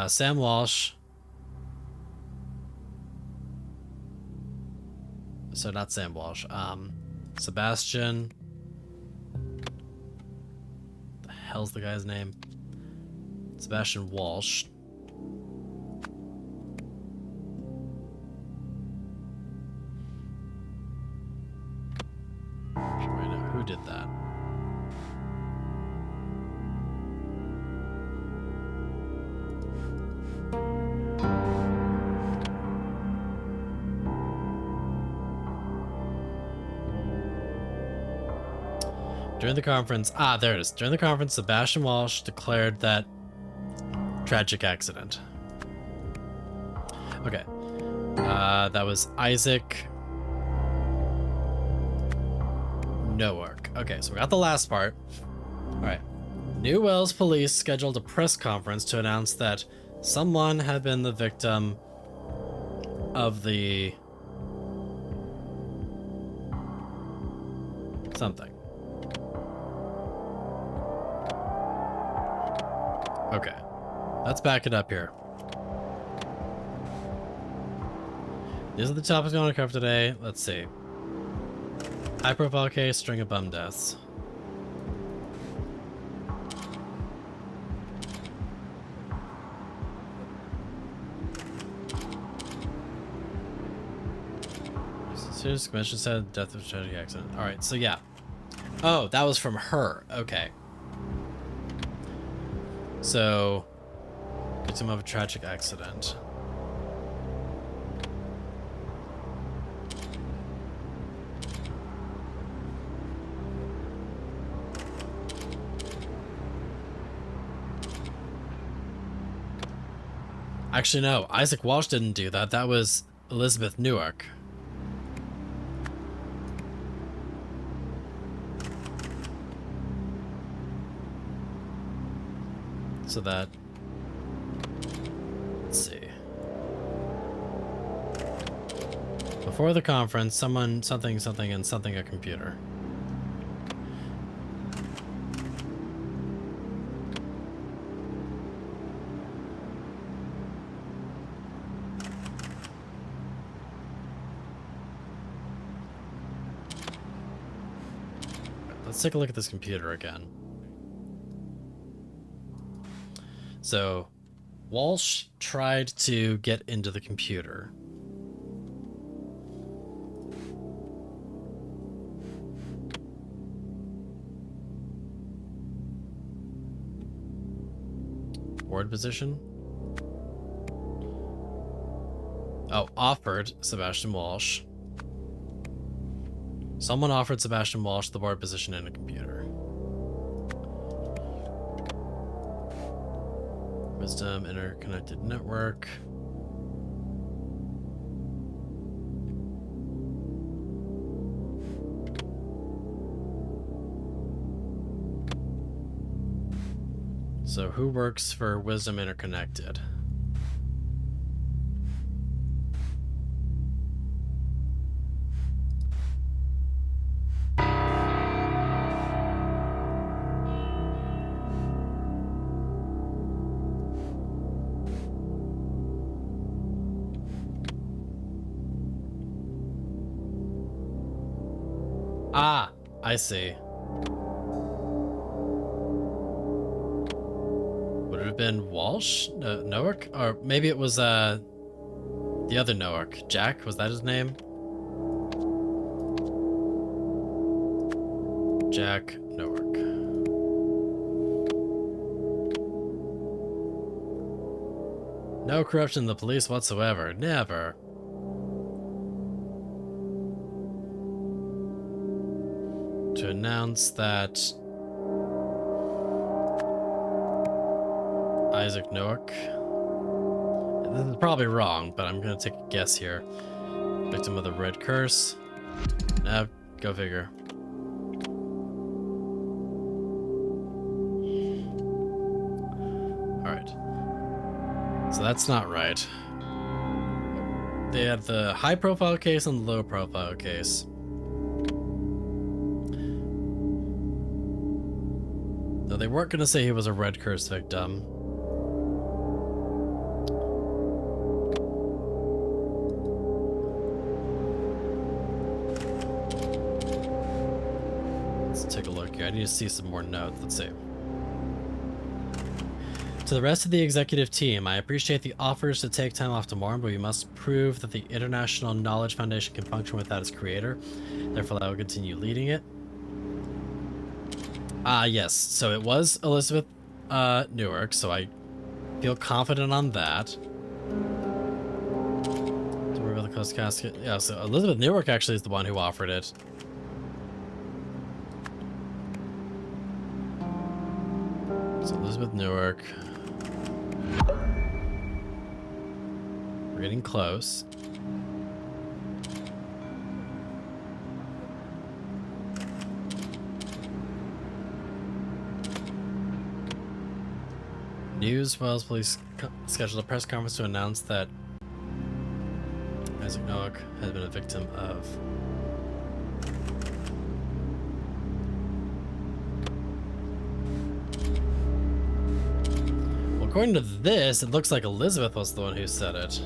Sam Walsh... So not Sam Walsh. Sebastian... the hell's the guy's name? Sebastian Walsh. Who did that? During the conference, there it is. During the conference, Sebastian Walsh declared that tragic accident. Okay. That was Isaac Newark. Okay, so we got the last part. Alright. New Wells Police scheduled a press conference to announce that someone had been the victim of the... something. Okay. Let's back it up here. These are the topics we want to cover today. Let's see. High-profile case, string of bum deaths. Serious commission said death of tragic accident. Alright, so yeah. Oh, that was from her. Okay. So, victim of a tragic accident. Actually, no. Isaac Walsh didn't do that. That was Elizabeth Newark. So that... Let's see. Before the conference, someone, something, something, and something a computer. Let's take a look at this computer again. So, Walsh tried to get into the computer. Board position? Oh, offered Sebastian Walsh. Someone offered Sebastian Walsh the board position in a computer. Wisdom, interconnected network. So who works for Wisdom Interconnected? Ah, I see. Would it have been Walsh? Noack? Or maybe it was the other Noack. Jack? Was that his name? Jack Noack. No corruption in the police whatsoever. Never. To announce that Isaac Noack, this is probably wrong, but I'm gonna take a guess here. Victim of the red curse. Nah, go figure. Alright. So that's not right. They had the high profile case and the low profile case. No, they weren't gonna say he was a red curse victim. Let's take a look here. I need to see some more notes. Let's see. To the rest of the executive team, I appreciate the offers to take time off tomorrow, but we must prove that the International Knowledge Foundation can function without its creator. Therefore, I will continue leading it. Yes. So it was Elizabeth Newark, so I feel confident on that. To remove the closed casket. Yeah, so Elizabeth Newark actually is the one who offered it. So Elizabeth Newark. We're getting close. News Wells Police scheduled a press conference to announce that Isaac Noack has been a victim of well, according to this, it looks like Elizabeth was the one who said it.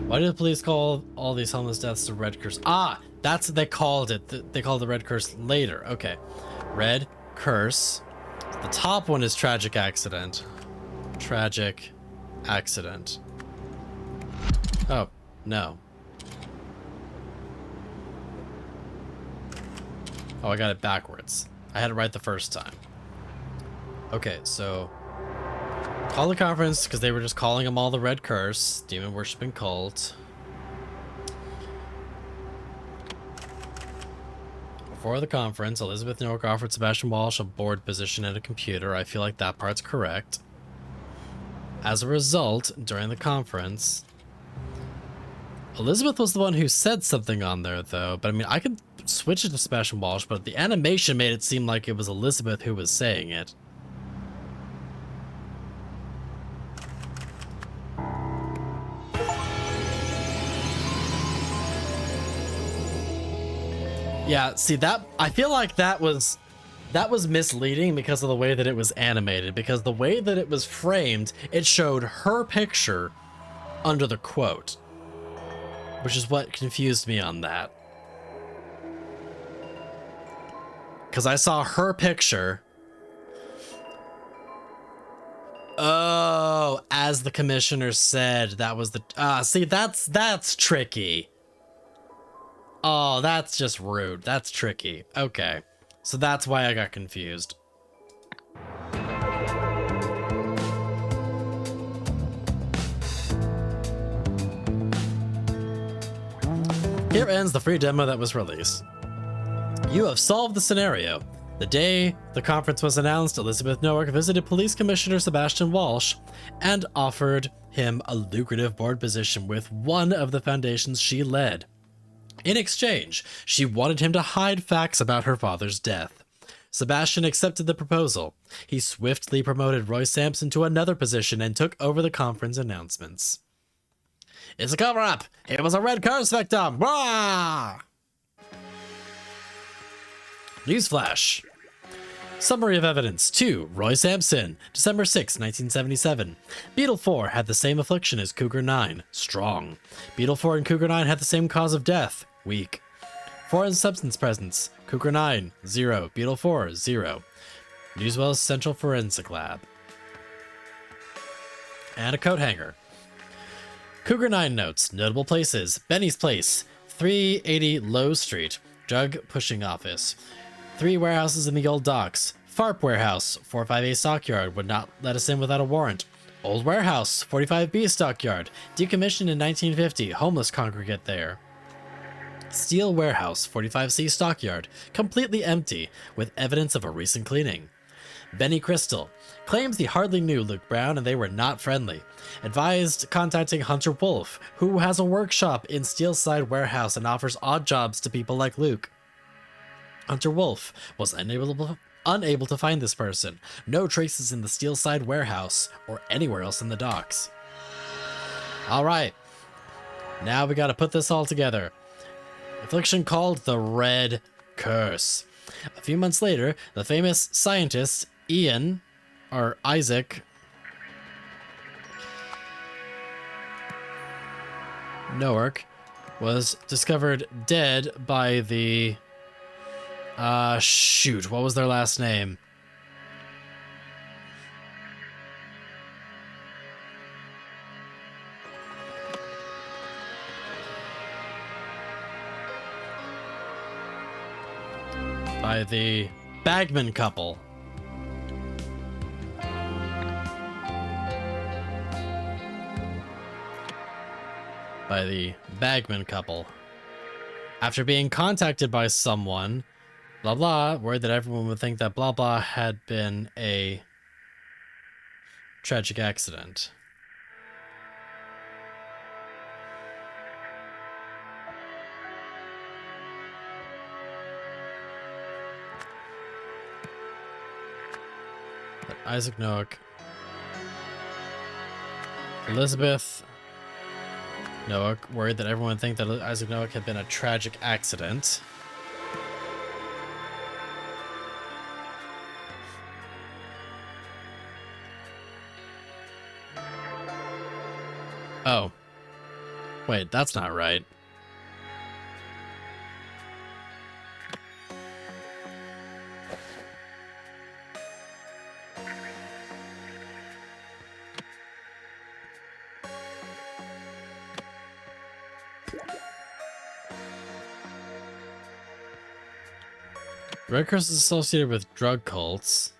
Why did the police call all these homeless deaths the Red Curse? Ah, that's what they called it. They called the Red Curse later. Okay. Red Curse. The top one is tragic accident. Tragic accident. Oh, No. Oh, I got it backwards. I had it right the first time. Okay, so call the conference because they were just calling them all the Red Curse, demon worshipping cult. Before the conference, Elizabeth Newark offered Sebastian Walsh a board position at a computer. I feel like that part's correct. As a result, during the conference, Elizabeth was the one who said something on there, though. But I mean, I could switch it to Sebastian Walsh, but the animation made it seem like it was Elizabeth who was saying it. Yeah, see that, I feel like that was misleading because of the way that it was animated, because the way that it was framed, it showed her picture under the quote, which is what confused me on that. Because I saw her picture. Oh, as the commissioner said, that was the, see, that's tricky. Oh, that's just rude. That's tricky. Okay. So that's why I got confused. Here ends the free demo that was released. You have solved the scenario. The day the conference was announced, Elizabeth Newark visited Police Commissioner Sebastian Walsh and offered him a lucrative board position with one of the foundations she led. In exchange, she wanted him to hide facts about her father's death. Sebastian accepted the proposal. He swiftly promoted Roy Sampson to another position and took over the conference announcements. It's a cover-up! It was a Red Curse victim! Rah! Newsflash. Summary of evidence. 2. Roy Sampson, December 6, 1977. Beetle 4 had the same affliction as Cougar 9, strong. Beetle 4 and Cougar 9 had the same cause of death, weak. Foreign substance presence. Cougar 9, 0. Beetle 4, 0. Newswell's Central Forensic Lab. And a coat hanger. Cougar 9 notes. Notable places. Benny's Place, 380 Low Street. Drug pushing office. 3 warehouses in the old docks. FARP warehouse, 458 stockyard, would not let us in without a warrant. Old warehouse, 45B stockyard, decommissioned in 1950, homeless congregate there. Steel warehouse, 45C stockyard, completely empty, with evidence of a recent cleaning. Benny Crystal claims he hardly knew Luke Brown and they were not friendly. Advised contacting Hunter Wolf, who has a workshop in Steelside warehouse and offers odd jobs to people like Luke. Hunter Wolf was unable to find this person. No traces in the Steelside warehouse or anywhere else in the docks. All right. Now we got to put this all together. Affliction called the Red Curse. A few months later, the famous scientist Isaac Newark was discovered dead by the shoot, what was their last name? By the Bagman couple. By the Bagman couple. After being contacted by someone, blah blah, worried that everyone would think that blah blah had been a tragic accident. But Isaac Noack, Elizabeth Noack, worried that everyone would think that Isaac Noack had been a tragic accident. Oh. Wait, that's not right. Red curse is associated with drug cults.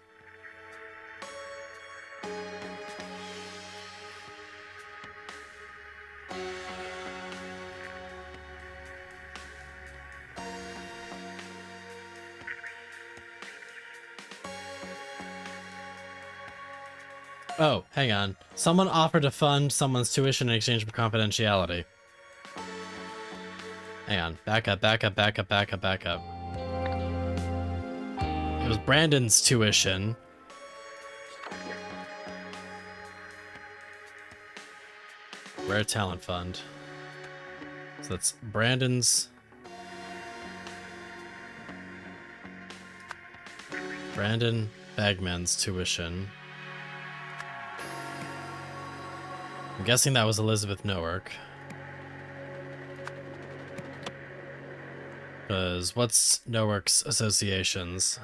Oh, hang on. Someone offered to fund someone's tuition in exchange for confidentiality. Hang on. Back up. It was Brandon's tuition. Rare Talent Fund. So that's Brandon Bagman's tuition. I'm guessing that was Elizabeth Noack. Because what's Noack's associations?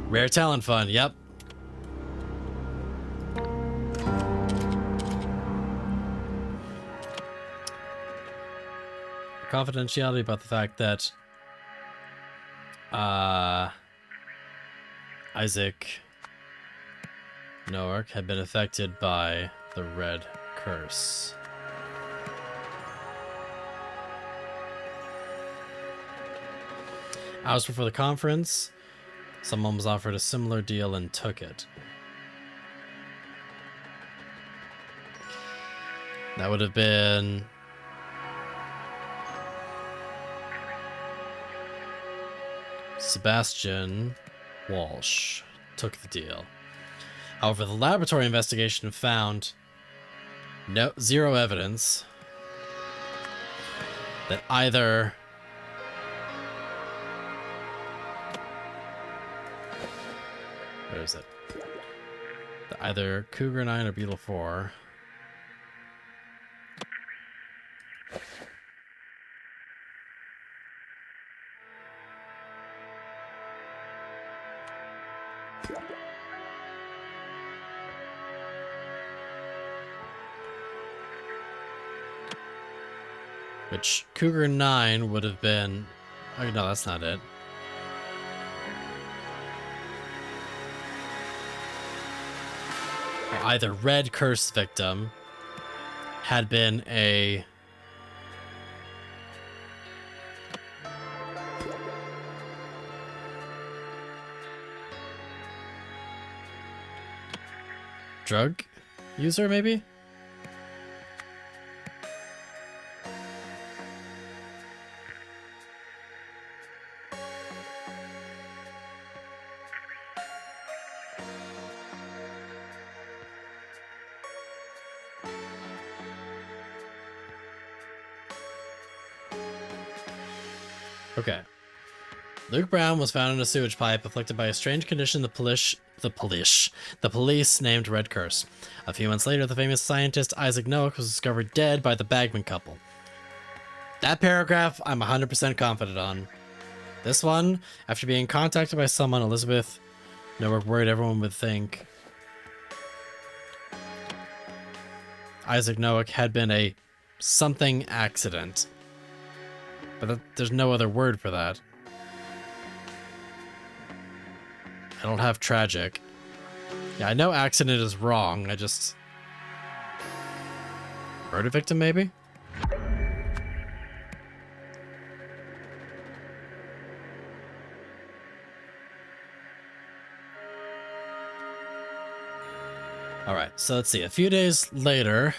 Rare Talent Fund, yep. Confidentiality about the fact that Isaac Noack had been affected by the Red Curse. Hours before the conference, someone was offered a similar deal and took it. That would have been Sebastian Walsh took the deal. However, the laboratory investigation found zero evidence that either where is it? That either Cougar 9 or Beetle 4 which Cougar 9 would have been... Oh, no, that's not it. Either Red Curse victim had been a... drug user, maybe? Okay. Luke Brown was found in a sewage pipe, afflicted by a strange condition the police named Red Curse. A few months later, the famous scientist Isaac Noack was discovered dead by the Bagman couple. That paragraph, I'm 100% confident on. This one, after being contacted by someone, Elizabeth Noack worried everyone would think Isaac Noack had been a something accident. But there's no other word for that. I don't have tragic. Yeah, I know accident is wrong. I just... murder victim, maybe? Alright, so let's see. A few days later,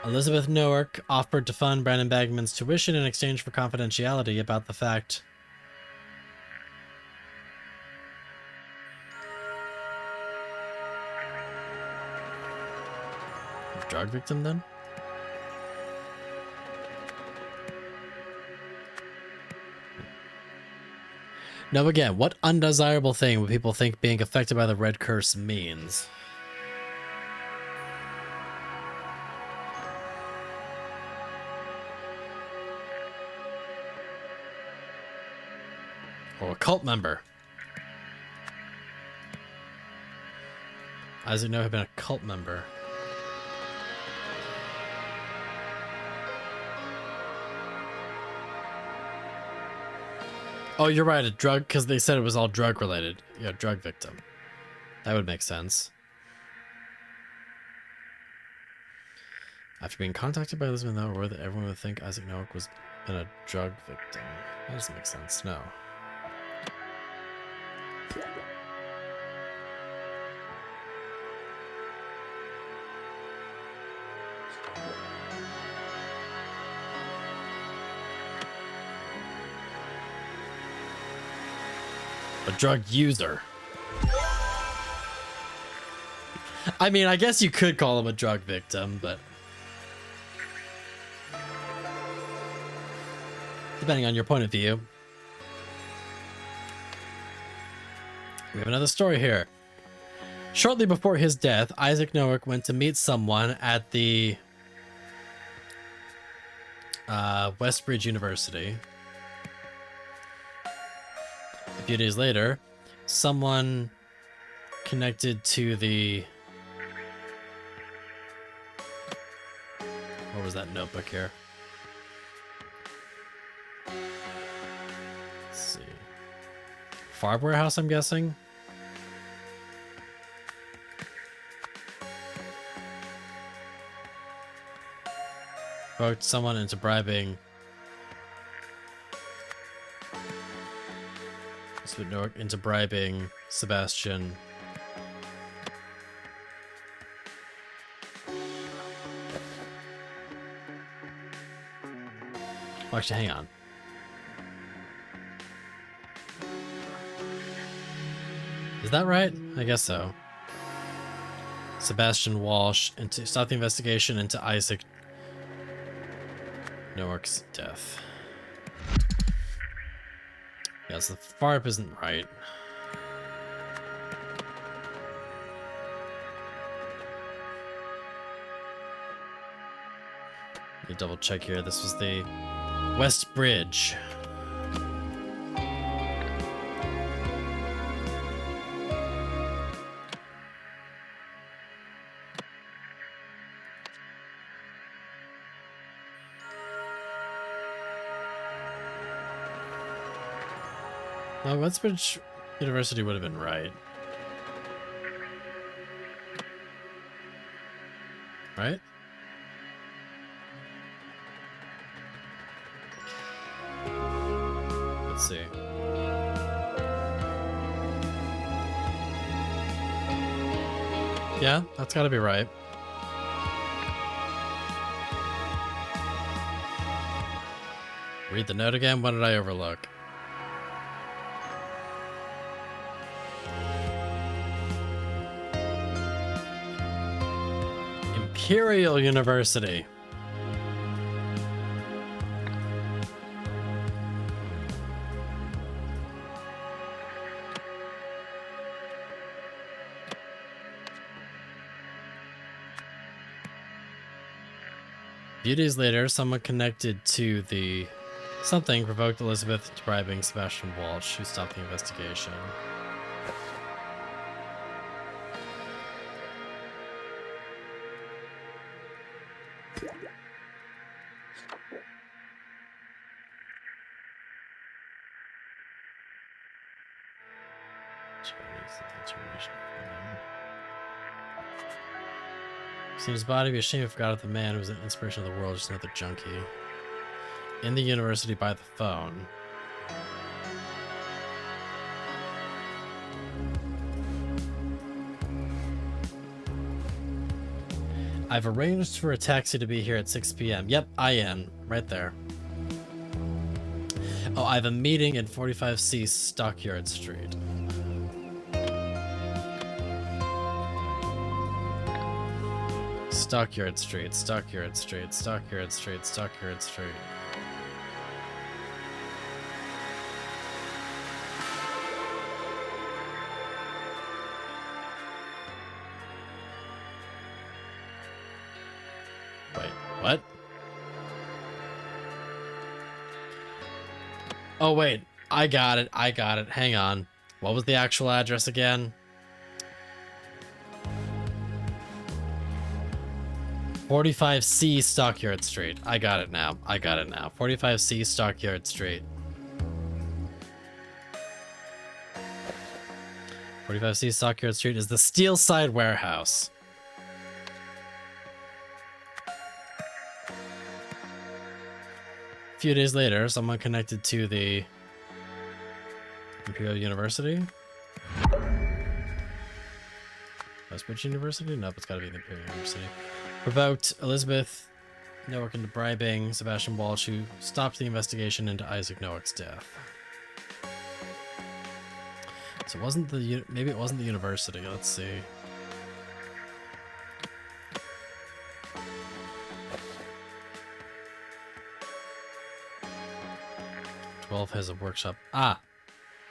Elizabeth Noack offered to fund Brandon Bagman's tuition in exchange for confidentiality about the fact drug victim then? Now again, what undesirable thing would people think being affected by the Red Curse means? Or a cult member. Isaac Noack had been a cult member. Oh, you're right. A drug, because they said it was all drug related. Yeah, drug victim. That would make sense. After being contacted by Elizabeth Noah, everyone would think Isaac Noah was been a drug victim. That doesn't make sense. No. A drug user. I mean, I guess you could call him a drug victim, but depending on your point of view. We have another story here. Shortly before his death, Isaac Noack went to meet someone at the Westbridge University. A few days later, someone connected to the... What was that notebook here? Let's see. Farm warehouse, I'm guessing? Provoked someone into bribing... into bribing Sebastian. Oh, actually, hang on. Is that right? I guess so. Sebastian Walsh to stop the investigation into Isaac Noack's death. Yes, the FARP isn't right. Let me double check here. This was the West Bridge. No, Westbridge University would have been right. Right? Let's see. Yeah, that's gotta be right. Read the note again. What did I overlook? Imperial University. A few days later, someone connected to the something provoked Elizabeth into bribing Sebastian Walsh, who stopped the investigation. Seen his body, be ashamed, forgot of the man who was an inspiration of the world, just another junkie. In the university by the phone. I've arranged for a taxi to be here at 6 p.m. Yep, I am. Right there. Oh, I have a meeting at 45C Stockyard Street. Stockyard Street, Stockyard Street, Stockyard Street, Stockyard Street. Wait, what? Oh, wait. I got it. I got it. Hang on. What was the actual address again? 45C Stockyard Street. I got it now. I got it now. 45C Stockyard Street. 45C Stockyard Street is the Steelside Warehouse. A few days later, someone connected to the Imperial University. Westbridge University? Nope, it's gotta be the Imperial University. Provoked Elizabeth Noack into bribing Sebastian Walsh, who stopped the investigation into Isaac Noack's death. So it wasn't the... maybe it wasn't the university, let's see. Wolf has a workshop. Ah!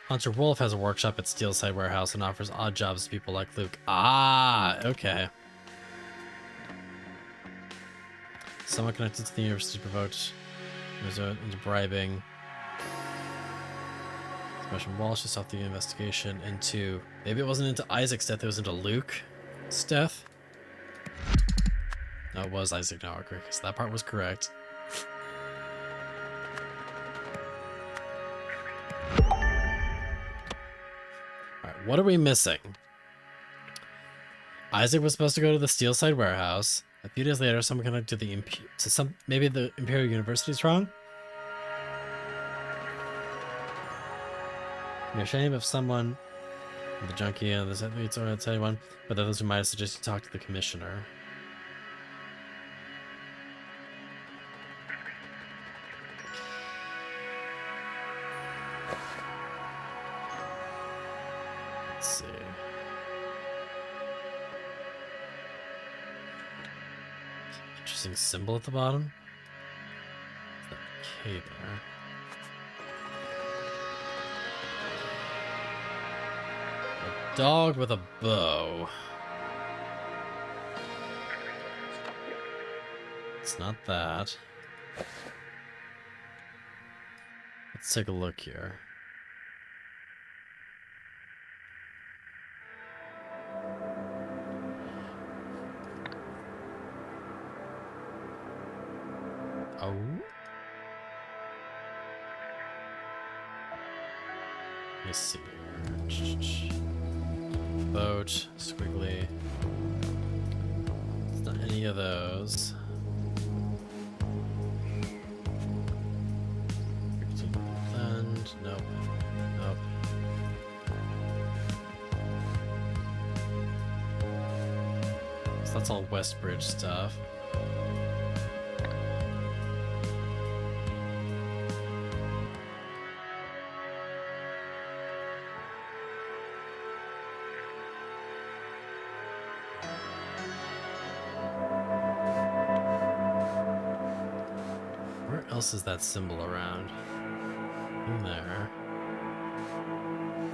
Hunter Wolf has a workshop at Steelside Warehouse and offers odd jobs to people like Luke. Ah! Okay. Someone connected to the university provoked into bribing. Sebastian Walsh to stop the investigation into... maybe it wasn't into Isaac's death, it was into Luke's death? No, it was Isaac Noack, so that part was correct. Alright, what are we missing? Isaac was supposed to go to the Steelside Warehouse. A few days later, someone connected to the maybe the Imperial University's wrong? You're ashamed of someone, the junkie, and the athletes, or that's anyone, but others who might have suggested you talk to the commissioner. Let's see. Interesting symbol at the bottom. That K there. A dog with a bow. It's not that. Let's take a look here. Oh. Let me see here. Boat, squiggly. It's not any of those. And nope. Nope. So that's all Westbridge stuff. Where else is that symbol around? In there.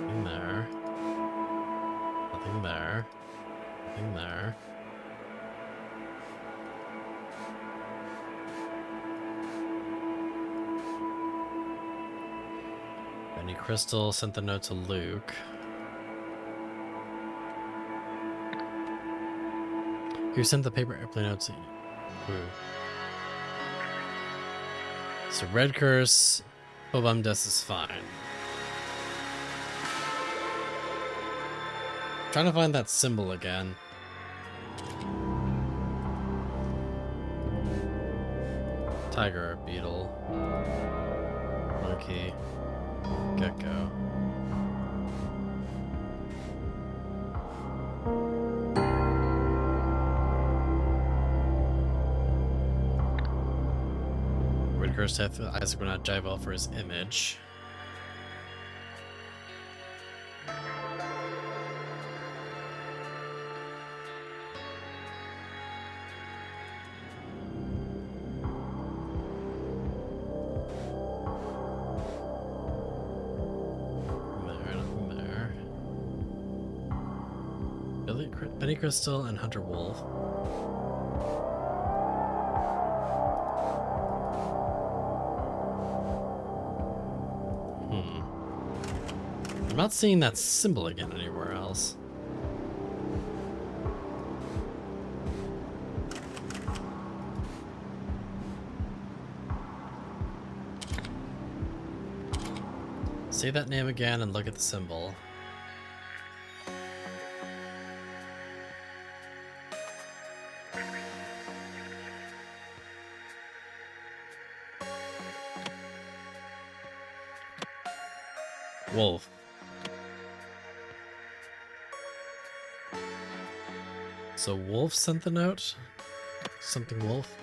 In there. Nothing there. Nothing there. Benny Crystal sent the note to Luke. Who sent the paper airplane note to who? So Red Curse, Obam Des is fine. Trying to find that symbol again. Tiger, beetle, monkey, gecko. Said Isaac would not jive well for his image. Nothing there. Benny Crystal and Hunter Wolf. I'm not seeing that symbol again anywhere else. Say that name again and look at the symbol. Wolf. So Wolf sent the note? Something Wolf?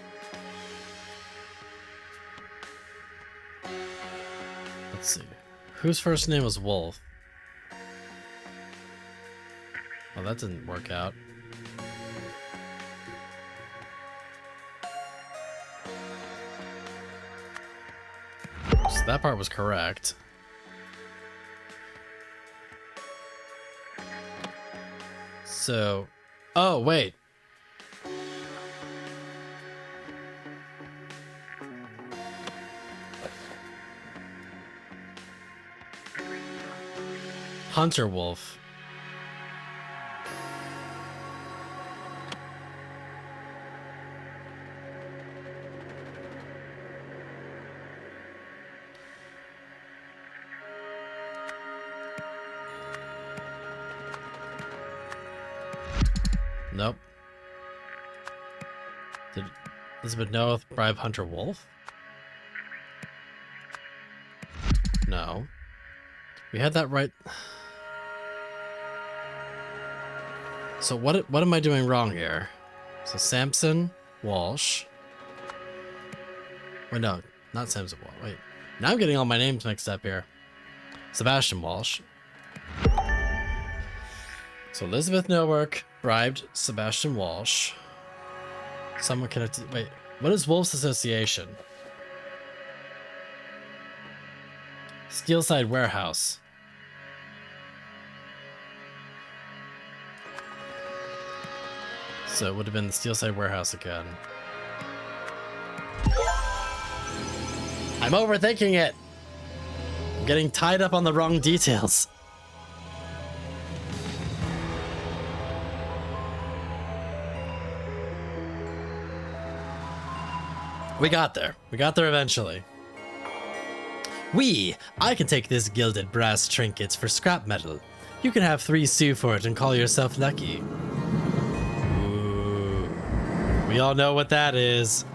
Let's see. Whose first name was Wolf? Oh, that didn't work out. So that part was correct. So, oh, wait. Hunter Wolf. Nope. Did Elizabeth Noah bribe Hunter Wolf? No. We had that right. So what am I doing wrong here? So Samson Walsh. Wait, no, not Samson Walsh. Wait. Now I'm getting all my names mixed up here. Sebastian Walsh. So Elizabeth Nowork bribed Sebastian Walsh. Someone connected. Wait, what is Wolf's association? Steelside Warehouse. So it would have been the Steelside Warehouse again. I'm overthinking it. I'm getting tied up on the wrong details. We got there. We got there eventually. I can take this gilded brass trinkets for scrap metal. You can have 3 sous for it and call yourself lucky. Ooh. We all know what that is.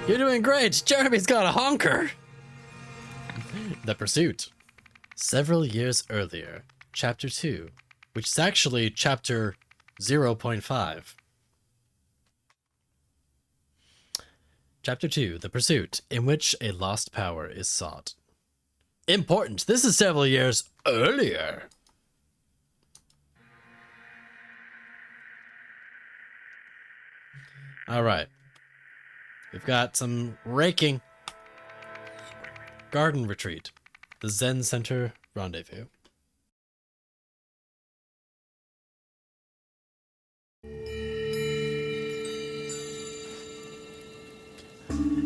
You're doing great. Jeremy's got a honker. The Pursuit. Several years earlier, Chapter 2, which is actually Chapter 0.5. Chapter 2, The Pursuit, in which a lost power is sought. Important, this is several years earlier. Alright. We've got some raking. Garden Retreat. The Zen Center Rendezvous.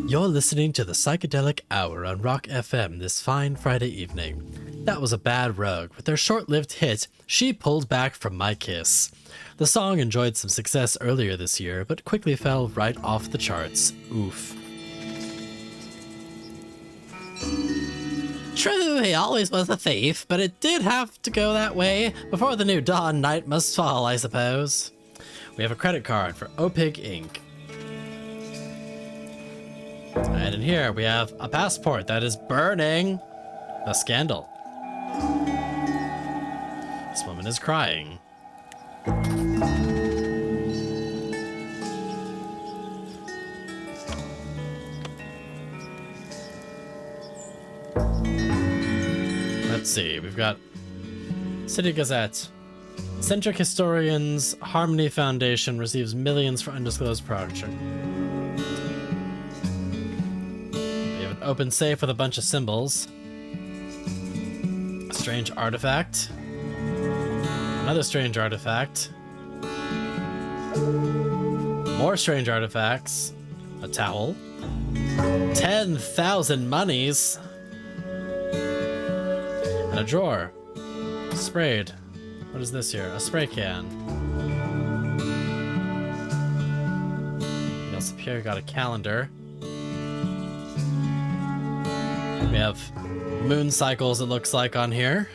You're listening to the Psychedelic Hour on Rock FM this fine Friday evening. That was a bad rogue. With their short-lived hit, She Pulled Back From My Kiss. The song enjoyed some success earlier this year, but quickly fell right off the charts. Oof. True, he always was a thief, but it did have to go that way. Before the new dawn, night must fall, I suppose. We have a credit card for OPIG Inc. And in here, we have a passport that is burning. The scandal. This woman is crying. Let's see, we've got City Gazette. Centric Historians Harmony Foundation receives millions for undisclosed project. We have an open safe with a bunch of symbols. A strange artifact. Another strange artifact. More strange artifacts. A towel. 10,000 monies. And a drawer. Sprayed. What is this here? A spray can. We also here got a calendar. We have moon cycles, it looks like, on here.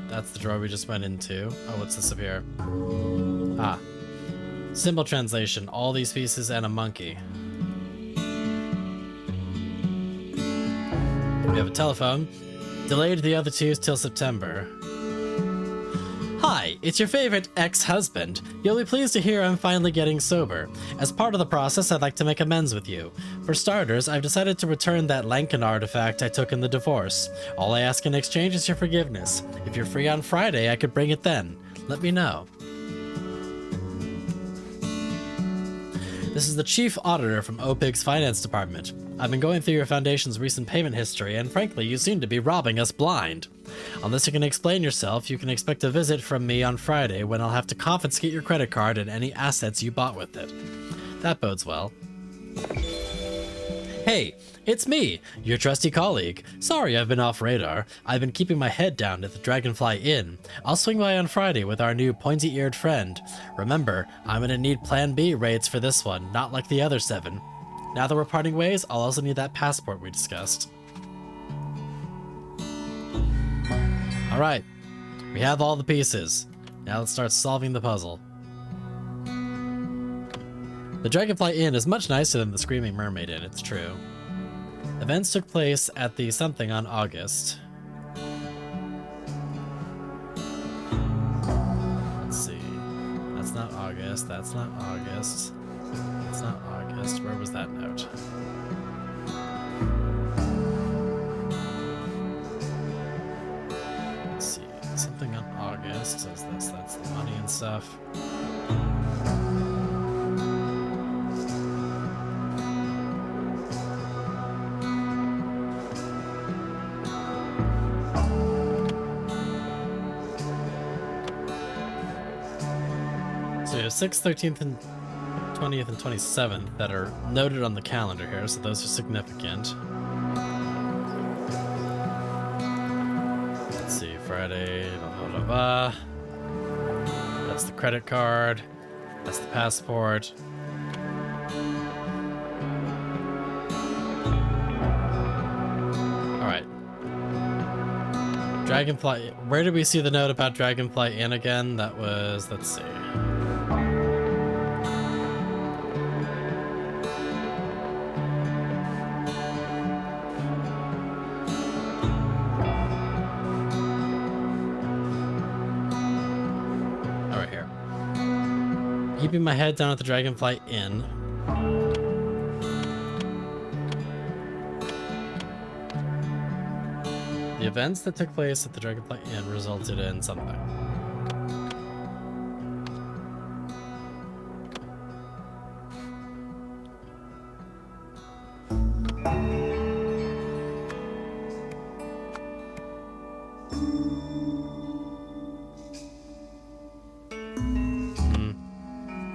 And That's the drawer we just went into. Oh, what's this up here? Ah. Symbol translation. All these pieces and a monkey. We have a telephone. Delayed the other two till September. Hi, it's your favorite ex-husband. You'll be pleased to hear I'm finally getting sober. As part of the process, I'd like to make amends with you. For starters, I've decided to return that Lankan artifact I took in the divorce. All I ask in exchange is your forgiveness. If you're free on Friday, I could bring it then. Let me know. This is the Chief Auditor from OPIG's Finance Department. I've been going through your Foundation's recent payment history, and frankly, you seem to be robbing us blind. Unless you can explain yourself, you can expect a visit from me on Friday when I'll have to confiscate your credit card and any assets you bought with it. That bodes well. Hey, it's me, your trusty colleague. Sorry I've been off radar. I've been keeping my head down at the Dragonfly Inn. I'll swing by on Friday with our new pointy-eared friend. Remember, I'm gonna need Plan B rates for this one, not like the other 7. Now that we're parting ways, I'll also need that passport we discussed. Alright, we have all the pieces. Now let's start solving the puzzle. The Dragonfly Inn is much nicer than the Screaming Mermaid Inn, it's true. Events took place at the something on August. Let's see. That's not August, that's not August. That's not August. Where was that note? Let's see. Something on August. Says this. That's the money and stuff. So you have 6th, 13th, and 20th and 27th that are noted on the calendar here, so those are significant. Let's see, Friday, blah, blah, blah, blah. That's the credit card. That's the passport. Alright. Dragonfly, where did we see the note about Dragonfly Inn again? That was, let's see. Keeping my head down at the Dragonfly Inn. The events that took place at the Dragonfly Inn resulted in something.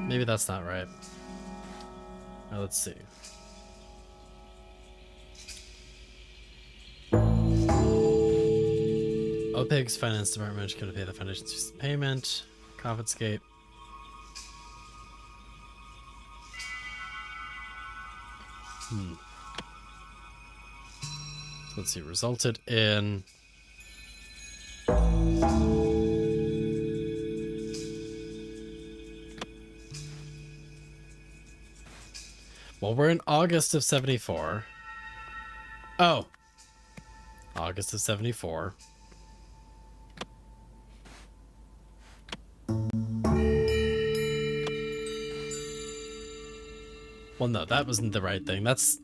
Maybe that's not right. Now let's see. OPIG's Finance Department is going to pay the Foundation's payment. Confiscate. So let's see. Resulted in... Well, we're in August of 74. Oh. August of 74. Well, no, that wasn't the right thing. That's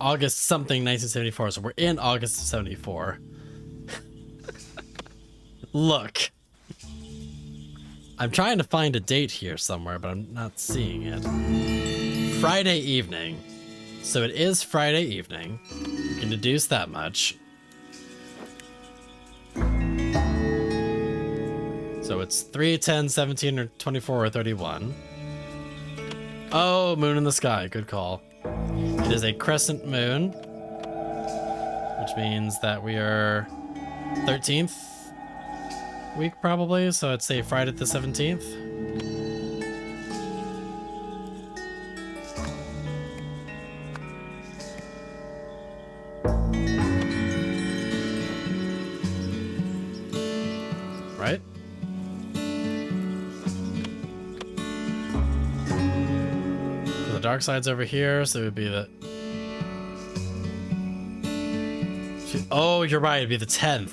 August something 1974, so we're in August of 74. Look. I'm trying to find a date here somewhere, but I'm not seeing it. Friday evening. So it is Friday evening. You can deduce that much. So it's 3, 10, 17, or 24, or 31. Oh, moon in the sky. Good call. It is a crescent moon, which means that we are 13th week probably. So I'd say Friday the 17th. dark side's over here, so it would be the... Oh, you're right, it'd be the 10th.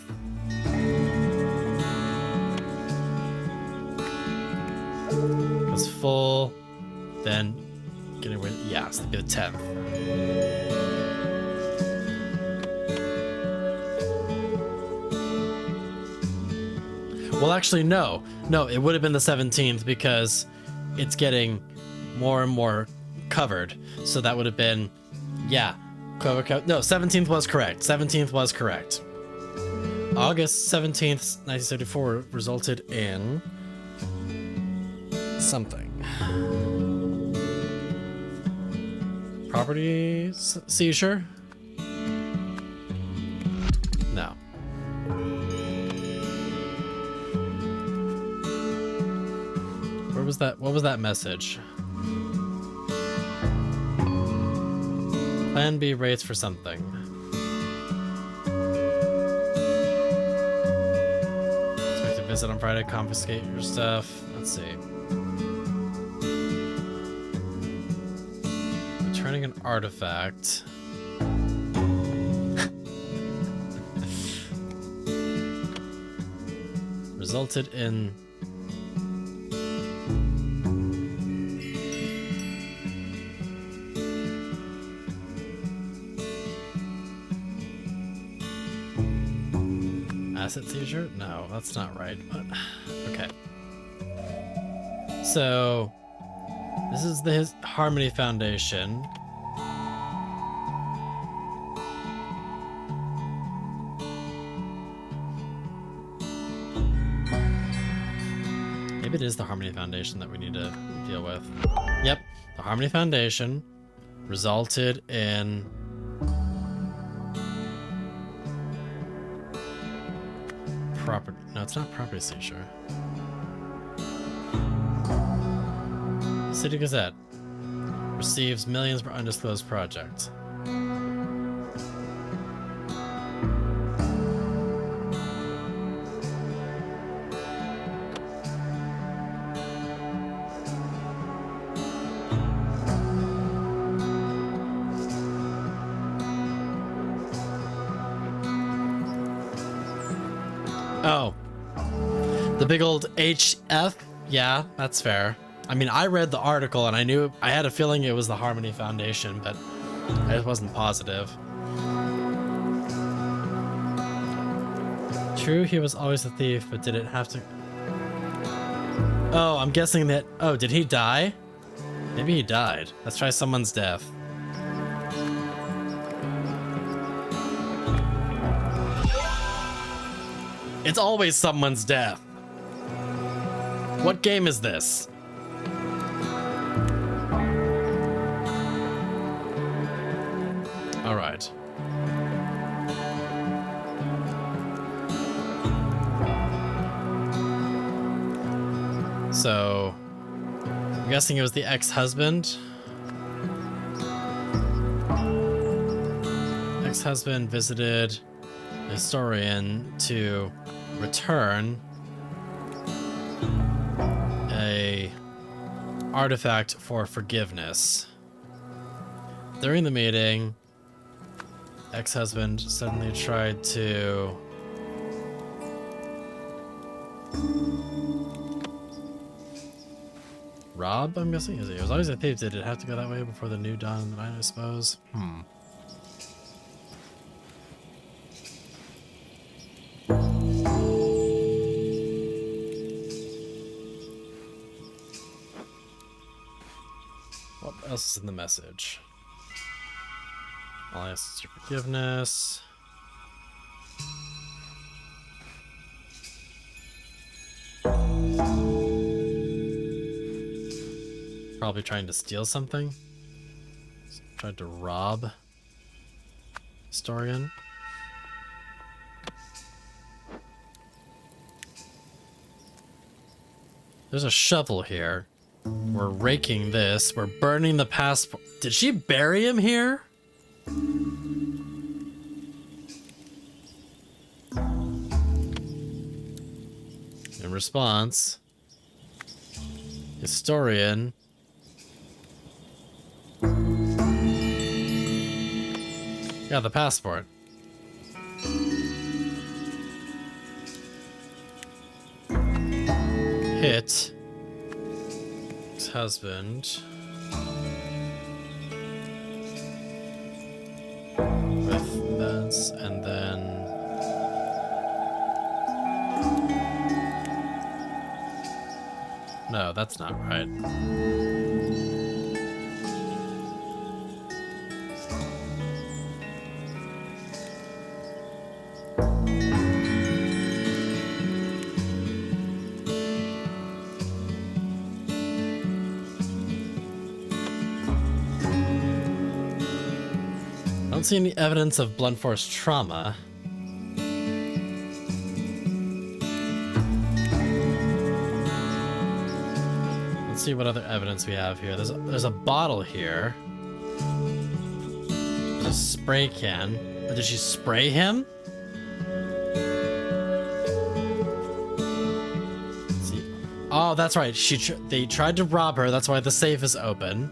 It's full, then getting rid... Yeah, so it'd be the 10th. Well, actually, no. No, it would have been the 17th because it's getting more and more covered. So that would have been, yeah. No, 17th was correct. 17th was correct. August 17th, 1974 resulted in something. Property seizure? No. Where was that? What was that message? Plan B rates for something. Expect to visit on Friday, confiscate your stuff. Let's see. Returning an artifact. Resulted in... Asset seizure? No, that's not right, but okay. So this is the Harmony Foundation. Maybe it is the Harmony Foundation that we need to deal with. Yep, the Harmony Foundation resulted in property. No, it's not property seizure. City Gazette receives millions for undisclosed project. Oh, the big old HF? Yeah, that's fair. I mean, I read the article and I had a feeling it was the Harmony Foundation, but I just wasn't positive. True, he was always a thief, but did it have to... Oh, I'm guessing that... Oh, did he die? Maybe he died. Let's try someone's death. It's always someone's death. What game is this? All right. So, I'm guessing it was the ex-husband. Ex-husband visited a historian to return a artifact for forgiveness. During the meeting, ex-husband suddenly tried to rob, I'm guessing? It was always a thief. Did it have to go that way before the new dawn of the night, I suppose? What else is in the message? I'll ask your forgiveness. Probably trying to steal something. Tried to rob historian. There's a shovel here. We're raking this. We're burning the passport. Did she bury him here? In response, historian Yeah, the passport. Hit his husband with this, and then no, that's not right. I don't see any evidence of blunt force trauma. Let's see what other evidence we have here. There's a bottle here. There's a spray can. Did she spray him? Let's see. Oh, that's right. They tried to rob her. That's why the safe is open.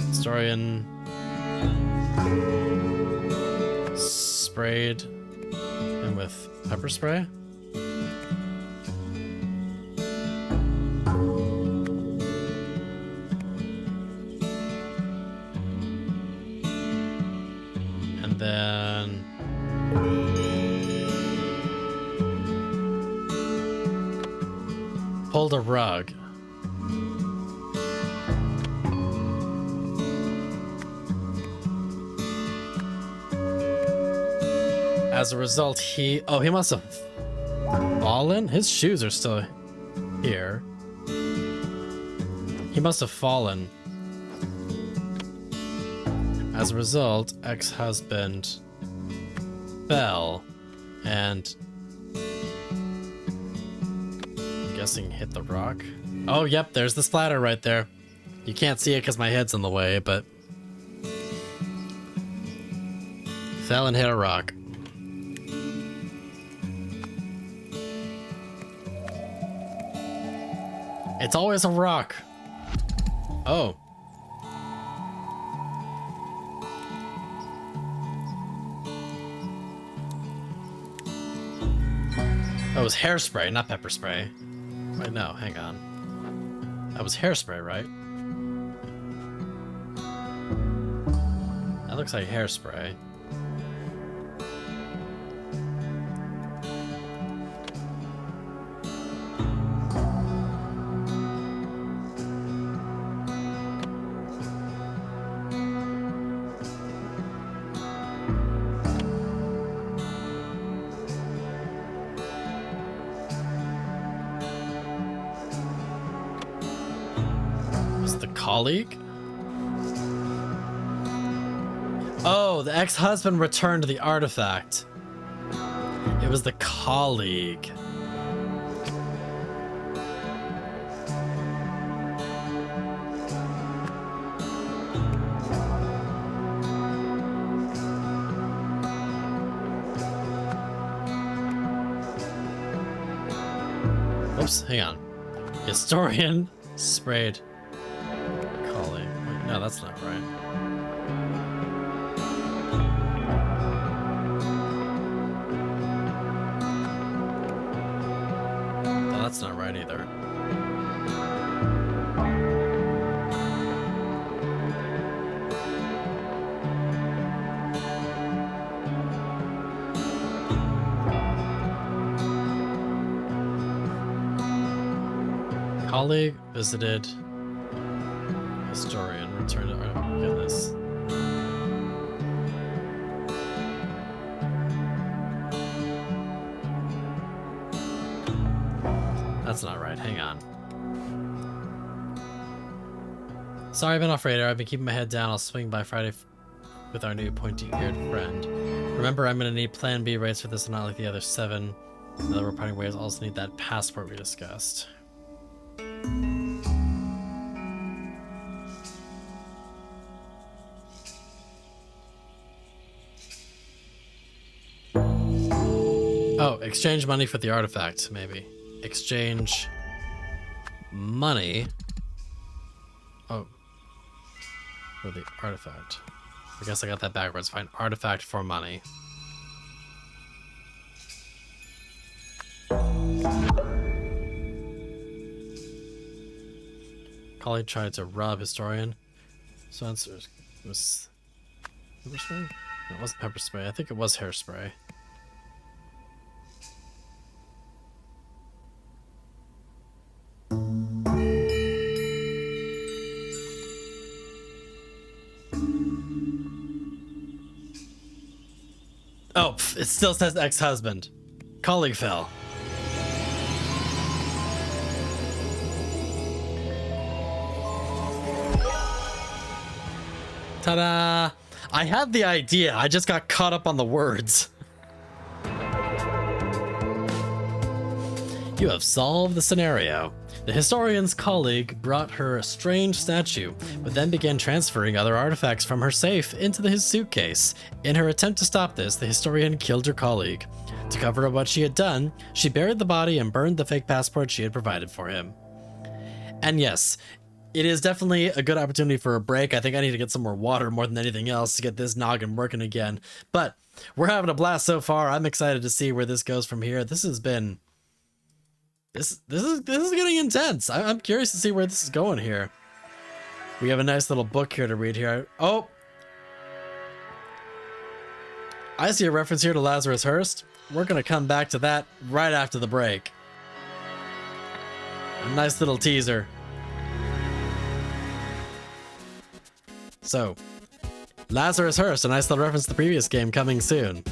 Historian sprayed him with pepper spray. And then pulled a rug. As a result, he must have fallen. His shoes are still here. He must have fallen. As a result, ex-husband fell and I'm guessing hit the rock. Oh, yep, there's the splatter right there. You can't see it because my head's in the way, but fell and hit a rock. It's always a rock. Oh. That was hairspray, not pepper spray. Wait, no, hang on. That was hairspray, right? That looks like hairspray. Colleague? Oh, the ex-husband returned the artifact. It was the colleague. Oops, hang on. Historian sprayed. No, that's not right. No, that's not right either. Colleague visited historian. Return to art. Oh, goodness. That's not right. Hang on. Sorry, I've been off radar. I've been keeping my head down. I'll swing by Friday with our new pointy-eared friend. Remember, I'm going to need Plan B rates for this and not like the other 7. Now that we're parting ways, I also need that passport we discussed. Oh, exchange money for the artifact, maybe. Exchange money. Oh. for the artifact. I guess I got that backwards. Find artifact for money. Colleague tried to rob historian. So it was pepper spray? No, it wasn't pepper spray. I think it was hairspray. Oh, it still says ex-husband. Colleague fell. Ta-da! I had the idea, I just got caught up on the words. You have solved the scenario. The historian's colleague brought her a strange statue, but then began transferring other artifacts from her safe into his suitcase. In her attempt to stop this, the historian killed her colleague. To cover up what she had done, she buried the body and burned the fake passport she had provided for him. And yes, it is definitely a good opportunity for a break. I think I need to get some more water more than anything else to get this noggin working again. But we're having a blast so far. I'm excited to see where this goes from here. This has been... This is getting intense. I'm curious to see where this is going here. We have a nice little book here to read here. Oh! I see a reference here to Lazarus Herst. We're going to come back to that right after the break. A nice little teaser. So, Lazarus Herst, a nice little reference to the previous game, coming soon.